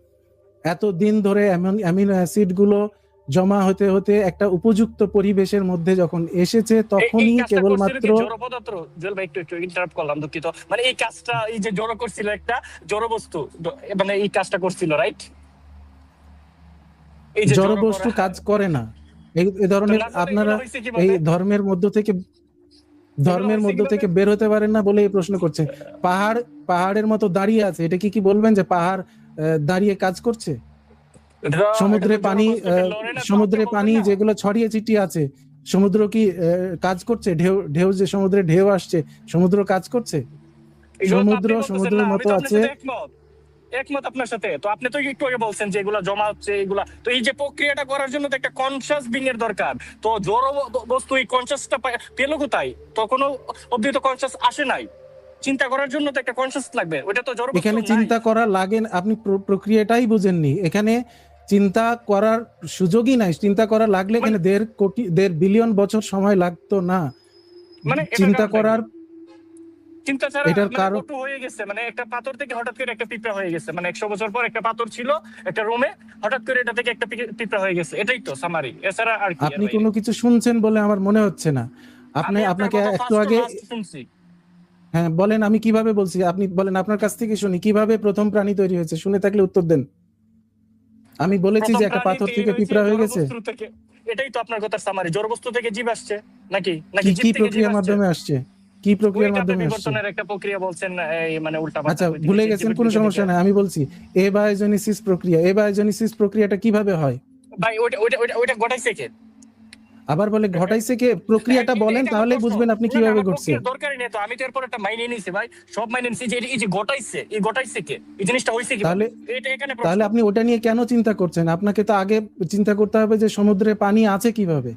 এত দিন ধরে অ্যামিনো অ্যাসিড গুলো জমা হতে হতে একটা উপযুক্ত পরিবেশের মধ্যে যখন এসেছে, তখনই কেবলমাত্র একটু ইন্টারাপ্ট করলাম, দুঃখিত। মানে এই কাজটা, এই যে জড় করছিল একটা জড় বস্তু, মানে এই কাজটা করছিল, রাইট? এই যে জড় বস্তু কাজ করে না, এই ধরনের আপনারা এই ধর্মের মধ্য থেকে বের হতে পারেন না বলে এই প্রশ্ন করছেন। পাহাড়ের মতো দাঁড়িয়ে আছে, এটা কি বলবেন যে পাহাড় দাঁড়িয়ে কাজ করছে? সমুদ্রে পানি যেগুলো ছড়িয়ে ছিটিয়ে আছে, সমুদ্র কি কাজ করছে? ঢেউ যে সমুদ্রে ঢেউ আসছে, সমুদ্র কাজ করছে? সমুদ্রের মতো আছে। একমত আপনার সাথে। তো আপনি তো একটু আগে বলছেন যে এগুলা জমা হচ্ছে, এগুলা তো এই যে প্রক্রিয়াটা করার জন্য তো একটা কনসিয়াস বিং এর দরকার। তো জড় বস্তু এই কনসিয়াসটা পেল কোথায়? তখনও অবধি তো কনসিয়াস আসে নাই। চিন্তা করার জন্য তো একটা কনসিয়াস লাগবে, ওটা তো জড় বস্তু। এখানে চিন্তা করা লাগে, আপনি প্রক্রিয়াটাই বুঝেননি। এখানে চিন্তা করার সুযোগই নাই। চিন্তা করা লাগলে এখানে 1.5 বিলিয়ন বছর সময় লাগতো না। মানে চিন্তা করার চিন্তা ছাড়া এটার কারণ হয়ে গেছে, মানে একটা পাথর থেকে হঠাৎ করে একটা পিঁপড়া হয়ে গেছে। মানে 100 বছর পর একটা পাথর ছিল একটা রুমে, হঠাৎ করে এটা থেকে একটা পিঁপড়া হয়ে গেছে, এটাই তো সামারি। এছাড়া আর কি? আপনি কোনো কিছু শুনছেন বলে আমার মনে হচ্ছে না। আপনাকে একটু আগে শুনছি। হ্যাঁ, বলেন, আমি কিভাবে বলছি আপনি বলেন, আপনার কাছ থেকে শুনি কিভাবে প্রথম প্রাণী তৈরি হয়েছে। শুনে থাকলে উত্তর দেন। আমি বলেছি যে একটা পাথর থেকে পিঁপড়া হয়ে গেছে, এটাই তো আপনার কথার সামারি। জড় বস্তু থেকে জীব আসছে নাকি? কি প্রক্রিয়ার মাধ্যমে আসছে? কি প্রক্রিয়ার মাধ্যমে আসছে? বিবর্তনের একটা প্রক্রিয়া বলছেন, এই মানে উল্টা। আচ্ছা, ভুলে গেছেন, কোনো সমস্যা নাই, আমি বলছি এবায়োজেনেসিস প্রক্রিয়া। এবায়োজেনেসিস প্রক্রিয়াটা কিভাবে হয় ভাই? ওটা ঘটাইছে কে? আবার বলে ঘটাইছে কে? প্রক্রিয়াটা বলেন, তাহলে বুঝবেন আপনি কিভাবে ঘটছে। দরকারই নেই তো, আমি তো এরপর একটা মাইনে নিছি ভাই, সব মাইনে নিছি যে এই যে ঘটাইছে কে, এই জিনিসটা হইছে কি? তাহলে আপনি ওটা নিয়ে কেন চিন্তা করছেন? আপনাকে তো আগে চিন্তা করতে হবে যে সমুদ্রে পানি আছে কিভাবে।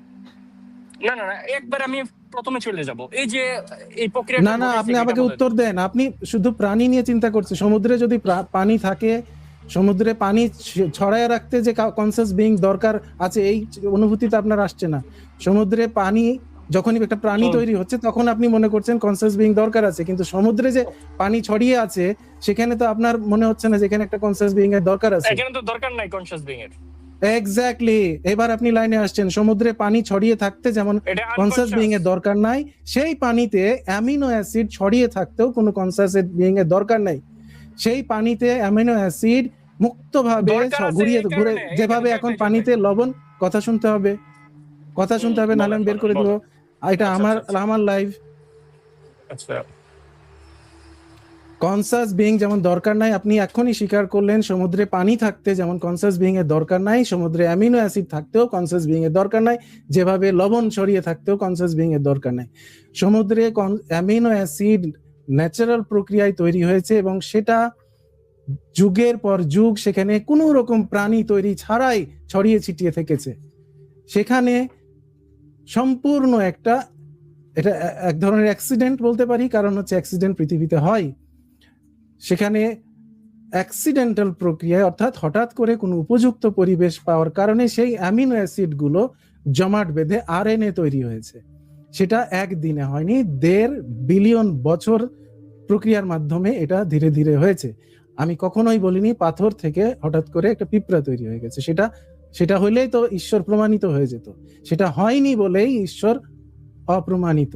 না, একবার আমি প্রথমে চলে যাব এই যে এই প্রক্রিয়া। না, আপনি আমাকে উত্তর দেন। আপনি শুধু প্রাণী নিয়ে চিন্তা করছেন। সমুদ্রে যদি পানি থাকে, সমুদ্রে পানি ছড়ায় রাখতে যে কনসিয়াস বিং দরকার আছে, এই অনুভূতিটা আপনার আসছে না। সমুদ্রে পানি যখনই একটা প্রাণী তৈরি হচ্ছে, তখন আপনি মনে করছেন কনসিয়াস বিং দরকার আছে, কিন্তু সমুদ্রে যে পানি ছড়িয়ে আছে সেখানে তো আপনার মনে হচ্ছে না যে এখানে একটা কনসিয়াস বিং এর দরকার আছে। এখানে তো দরকার নাই কনসিয়াস বিং এর। এক্স্যাক্টলি, এবার আপনি লাইনে আসছেন। সমুদ্রে পানি ছড়িয়ে থাকতে যেমন কনসিয়াস বিং এর দরকার নাই, সেই পানিতে অ্যামিনো অ্যাসিড ছড়িয়ে থাকতেও কোনো কনসিয়াস বিং এর দরকার নাই। সেই পানিতে অ্যামিনো অ্যাসিড মুক্তভাবে ঘুরে, যেভাবে এখন পানিতে লবণ, কথা শুনতে হবে, নাহলে আমি বের করে দেবো। এটা আমার লাইভ। আচ্ছা, কনসিয়াস বিং যেমন দরকার নাই, আপনি এখনই স্বীকার করলেন। সমুদ্রে পানি থাকতে যেমন কনসিয়াস বিং এর দরকার নাই, সমুদ্রে অ্যামিনো অ্যাসিড থাকতেও কনসিয়াস বিং এর দরকার নাই, যেভাবে লবণ ছড়িয়ে থাকতেও কনসিয়াস বিং এর দরকার নাই। সমুদ্রে অ্যামিনো অ্যাসিড ন্যাচারাল প্রক্রিয়ায় তৈরি হয়েছে এবং সেটা যুগের পর যুগ সেখানে কোনো রকম প্রাণী তৈরি ছাড়াই ছড়িয়ে ছিটিয়ে থেকেছে। সেখানে সম্পূর্ণ এটা এক ধরনের অ্যাক্সিডেন্ট বলতে পারি, কারণ হচ্ছে অ্যাক্সিডেন্ট পৃথিবীতে হয়। সেখানে অ্যাক্সিডেন্টাল প্রক্রিয়ায়, অর্থাৎ হঠাৎ করে কোনো উপযুক্ত পরিবেশ পাওয়ার কারণে সেই অ্যামিনো অ্যাসিড গুলো জমাট বেঁধে আরএনএ তৈরি হয়েছে। সেটা একদিনে হয়নি, 1.5 বিলিয়ন বছর প্রক্রিয়ার মাধ্যমে এটা ধীরে ধীরে হয়েছে। আমি কখনোই বলিনি পাথর থেকে হঠাৎ করে একটা পিঁপড়া তৈরি হয়ে গেছে। সেটা হইলেই তো ঈশ্বর প্রমাণিত হয়ে যেত। সেটা হয়নি বলেই ঈশ্বর অপ্রমাণিত।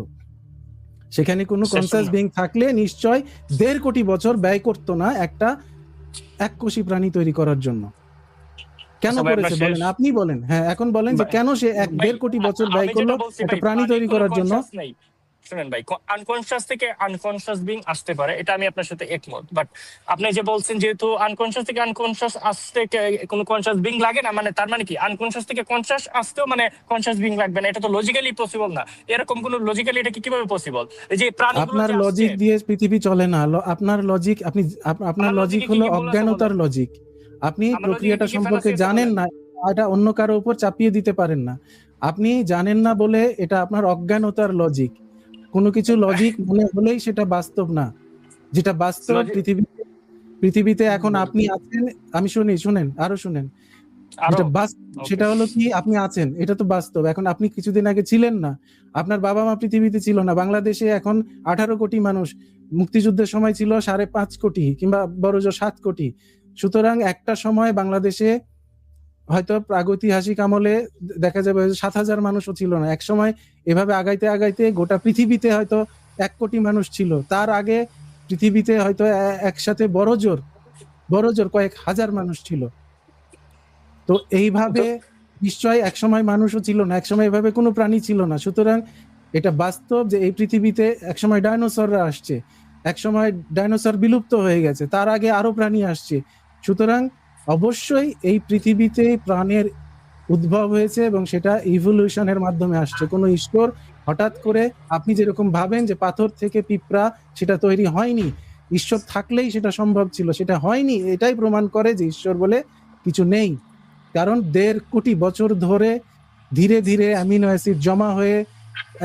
সেখানে কোনো কনসাস বিং থাকলে নিশ্চয় 1.5 কোটি বছর ব্যয় করতো না একটা এককোষী প্রাণী তৈরি করার জন্য। কেন করেছে বলেন, আপনি বলেন। হ্যাঁ, এখন বলেন যে কেন সে 1.5 কোটি বছর ব্যয় করলো একটা প্রাণী তৈরি করার জন্য। শুনেন ভাই, আনকনশিয়াস থেকে আনকনশিয়াস বিং আসতে পারে, এটা আমি আপনার সাথে একমত। বাট আপনি যে বলছেন যেহেতু আনকনশিয়াস থেকে আনকনশিয়াস আসতে কোনো কনশিয়াস বিং লাগে না, মানে তার মানে কি আনকনশিয়াস থেকে কনশিয়াস আসতেও মানে কনশিয়াস বিং লাগবে না? এটা তো লজিক্যালি পসিবল না। এরকম কোন লজিক্যালি এটা কিভাবে পসিবল? এই যে প্রাণীগুলো, আপনার লজিক দিয়ে পৃথিবী চলে না। আপনার লজিক, আপনার লজিক হলো অজ্ঞানতার লজিক। আপনি প্রক্রিয়াটা সম্পর্কে জানেন না, এটা অন্য কারো উপর চাপিয়ে দিতে পারেন না। আপনি জানেন না বলে এটা আপনার অজ্ঞানতার লজিক। কোনো কিছু লজিক মনে হলেই সেটা বাস্তব না। যেটা বাস্তব পৃথিবীতে এখন আপনি আছেন, আমি শুনেন আরো শুনেন, যেটা বাস্তব সেটা হলো কি আপনি আছেন, এটা তো বাস্তব। এখন আপনি কিছুদিন আগে ছিলেন না, আপনার বাবা মা পৃথিবীতে ছিল না। বাংলাদেশে এখন 18 কোটি মানুষ, মুক্তিযুদ্ধের সময় ছিল 5.5 কোটি কিংবা বড়জোর 7 কোটি। সুতরাং একটা সময় বাংলাদেশে হয়তো প্রাগৈতিহাসিক আমলে দেখা যাবে 7,000 মানুষও ছিল না। এক সময় এভাবে আগাইতে আগাইতে গোটা পৃথিবীতে হয়তো 1 কোটি মানুষ ছিল। তার আগে পৃথিবীতে হয়তো একসাথে বড়জোর কয়েক হাজার মানুষ ছিল। তো এইভাবে নিশ্চয় একসময় মানুষও ছিল না, একসময় এভাবে কোনো প্রাণী ছিল না। সুতরাং এটা বাস্তব যে এই পৃথিবীতে একসময় ডাইনোসররা আসছে, একসময় ডাইনোসর বিলুপ্ত হয়ে গেছে, তার আগে আরো প্রাণী আসছে। সুতরাং অবশ্যই এই পৃথিবীতে প্রাণের উদ্ভব হয়েছে এবং সেটা ইভলিউশনের মাধ্যমে আসছে। কোনো ঈশ্বর হঠাৎ করে আপনি যেরকম ভাবেন যে পাথর থেকে পিঁপড়া, সেটা তৈরি হয়নি। ঈশ্বর থাকলেই সেটা সম্ভব ছিল, সেটা হয়নি। এটাই প্রমাণ করে যে ঈশ্বর বলে কিছু নেই। কারণ 1.5 কোটি বছর ধরে ধীরে ধীরে অ্যামিনো অ্যাসিড জমা হয়ে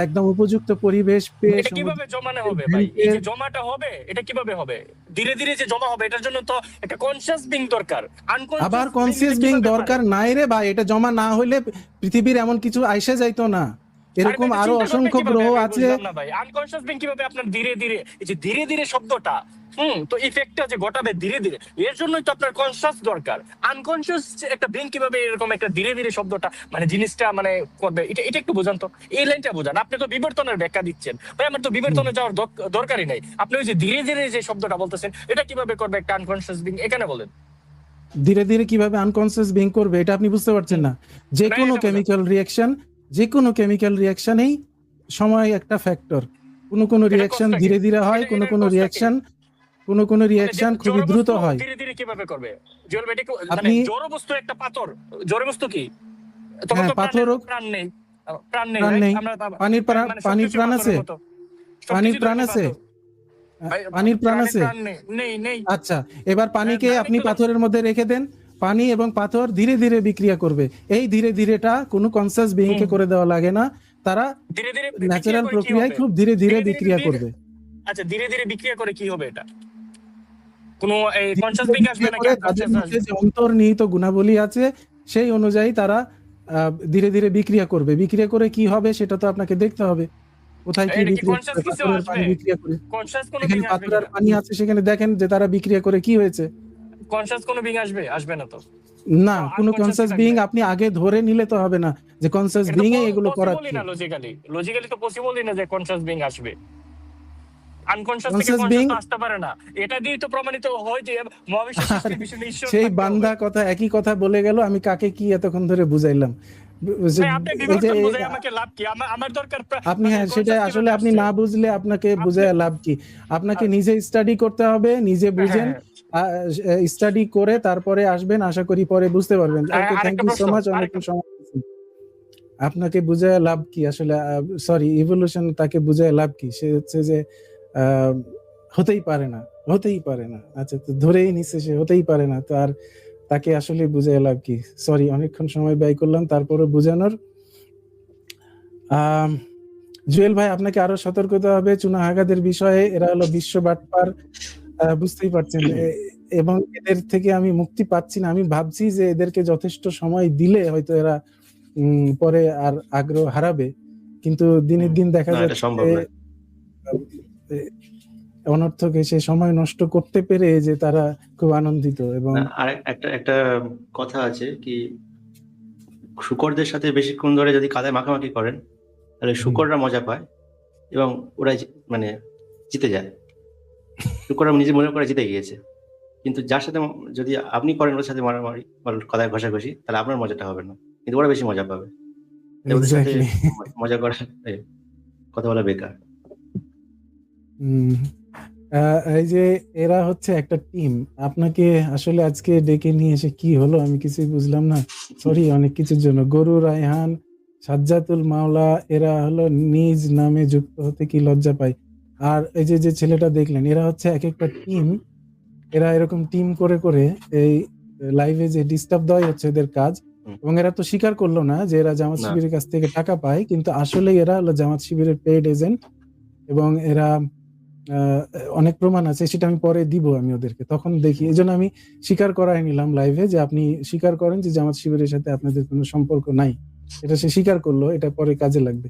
একদম উপযুক্ত পরিবেশ পেয়ে কিভাবে জমানো হবে ভাই? এই যে জমাটা হবে এটা কিভাবে হবে? ধীরে ধীরে যে জমা হবে এটার জন্য তো একটা কনসিয়াস বিং দরকার। আবার কনসিয়াস বিং দরকার নাই রে ভাই। এটা জমা না হইলে পৃথিবীর এমন কিছু আইসে যাইতো না। এরকম আরো অসংখ্য গ্রহ আছে। আনকনসিয়াস বিং কিভাবে আপনার ধীরে ধীরে, এই যে ধীরে ধীরে শব্দটা তো ইফেক্টটা যে ঘটাবে ধীরে ধীরে, এর জন্যই তো আপনার কনসিয়াস দরকার। আনকনসিয়াস একটা বিং কিভাবে এরকম একটা ধীরে ধীরে শব্দটা মানে জিনিসটা মানে করবে, এটা একটু বোঝান তো, এই লাইনটা বোঝান। আপনি তো বিবর্তনের ব্যাখ্যা দিচ্ছেন ভাই, আমার তো বিবর্তনে যাওয়ার দরকারই নাই। আপনি ওই যে ধীরে ধীরে যে শব্দটা বলতেছেন এটা কিভাবে করবে একটা আনকনসিয়াস বিং, এখানে বলেন। ধীরে ধীরে কিভাবে আনকনসিয়াস বিং করবে এটা আপনি বুঝতে পারছেন না। যে কোনো কেমিক্যাল রিঅ্যাকশনেই সময় একটা ফ্যাক্টর। কোন রিঅ্যাকশন ধীরে ধীরে হয়, কোন রিঅ্যাকশন খুবই দ্রুত হয়। ধীরে ধীরে কিভাবে করবে? মানে জড় বস্তু একটা পাথর, জড় বস্তু কি তখন তো প্রাণ নেই, পানির প্রাণ আছে, পানির প্রাণ আছে। আচ্ছা, এবার পানিকে আপনি পাথরের মধ্যে রেখে দেন, পানি এবং পাথর ধীরে ধীরে বিক্রিয়া করবে। এই ধীরে ধীরেটা কোনো কনসিয়াস বিং কে করে দেওয়া লাগে না, তারা ধীরে ধীরে ন্যাচারাল প্রক্রিয়ায় খুব ধীরে ধীরে বিক্রিয়া করবে। আচ্ছা, ধীরে ধীরে বিক্রিয়া করে কি হবে? এটা কোনো কনসিয়াস বিং আসবে নাকি? তাদের মধ্যে যে অন্তর্নিহিত গুণাবলী আছে সেই অনুযায়ী তারা ধীরে ধীরে বিক্রিয়া করবে। বিক্রিয়া করে কি হবে সেটা তো আপনাকে দেখতে হবে। কোথায় কি বিক্রিয়া করে? এখানে পাথর আর পানি আছে, সেখানে দেখেন যে তারা বিক্রিয়া করে কি হয়েছে। কনসিয়াস কোনো বিং আসবে না তো। না, কোনো কনসিয়াস বিং আপনি আগে ধরে নিলে তো হবে না যে কনসিয়াস বিং এ এগুলো করাচ্ছে। লজিক্যালি তো পসিবলই না যে কনসিয়াস বিং আসবে। আনকনসিয়াস থেকে কনসিয়াস আসতে পারে না। এটা দিয়ে তো প্রমাণিত হয় যে মহাবিশ্বের সৃষ্টির পিছনে ঈশ্বর। সেই বান্দা কথা একই কথা বলে গেল, আমি কাকে কি এতক্ষণ ধরে বুঝাইলাম। আপনি হ্যাঁ, সেটা আসলে আপনি না বুঝলে আপনাকে বুঝায় লাভ কি? আপনাকে নিজে স্টাডি করতে হবে, নিজে বুঝেন, স্টাডি করে তারপরে আসবেন, আশা করি পরে বুঝতে পারবেন। ওকে, থ্যাংক ইউ সো মাচ। অনেকক্ষণ সময় আপনাকে বুঝায় লাভ কি আসলে? সরি, ইভলিউশন তাকে বুঝায় লাভ কি? সে হচ্ছে যে হতেই পারে না। আচ্ছা, তো ধরেই নিচ্ছে সে হতেই পারে না, তো আর তাকে আসলে বুঝিয়ে লাভ কি? সরি, অনেকক্ষণ সময় ব্যয় করলাম তারপরে বোঝানোর। আম, জুয়েল ভাই, আপনাকে আরো সতর্ক হতে হবে চুনাহাগাদের বিষয়ে। এরা হলো বিশ্ব বাটপার, বুঝতেই পারছেন। এবং এদের থেকে আমি মুক্তি পাচ্ছি না। আমি ভাবছি যে এদেরকে যথেষ্ট সময় দিলে হয়তো এরা পরে আর আগ্রহ হারাবে, কিন্তু দিনের দিন দেখা না, এটা যাচ্ছে সম্ভব যে নয়। অনর্থক এসে সময় নষ্ট করতে পেরে যে তারা খুব আনন্দিত। এবং না, আর একটা একটা কথা আছে কি, শুকরদের সাথে বেশিক্ষণ ধরে যদি কাদায় মাখামাখি করেন তাহলে শুকররা মজা পায় এবং ওরা মানে জিতে যায়। শুকররা নিজে মনে করে জিতে গিয়েছে, কিন্তু যার সাথে যদি আপনি করেন ওর সাথে মারামারি বা কাদায় ঘষাঘষি, তাহলে আপনার মজাটা হবে না, কিন্তু ওরা বেশি মজা পাবে। তাই ওদের সাথে এক্স্যাক্টলি। মজা করা, কথা বলা বেকার। এই যে এরা হচ্ছে একটা টিম, আপনাকে আসলে আজকে ডেকে নিয়ে এসে কি হলো আমি কিছুই বুঝলাম না। সরি অনেক কিছুর জন্য। গরু রায়হান, সাজ্জাতুল মাওলা, এরা হলো নিজ নামে যুক্ত হতে কি লজ্জা পায়। আর এই যে যে ছেলেটা দেখলেন, এরা হচ্ছে এক একটা টিম। এরা এরকম টিম করে করে এই লাইভে যে ডিস্টার্ব দেওয়াই হচ্ছে এদের কাজ। এবং এরা তো স্বীকার করলো না যে এরা জামাত না। শিবিরের কাছ থেকে টাকা পায়, কিন্তু আসলে এরা হলো জামাত শিবিরের পেইড এজেন্ট। এবং এরা অনেক প্রমাণ আছে, সেটা আমি পরে দিব আমি ওদেরকে, তখন দেখি। এই জন্য আমি স্বীকার করাই নিলাম লাইভে যে আপনি স্বীকার করেন যে জামাত শিবিরের সাথে আপনাদের কোনো সম্পর্ক নাই। এটা সে স্বীকার করলো, এটা পরে কাজে লাগবে।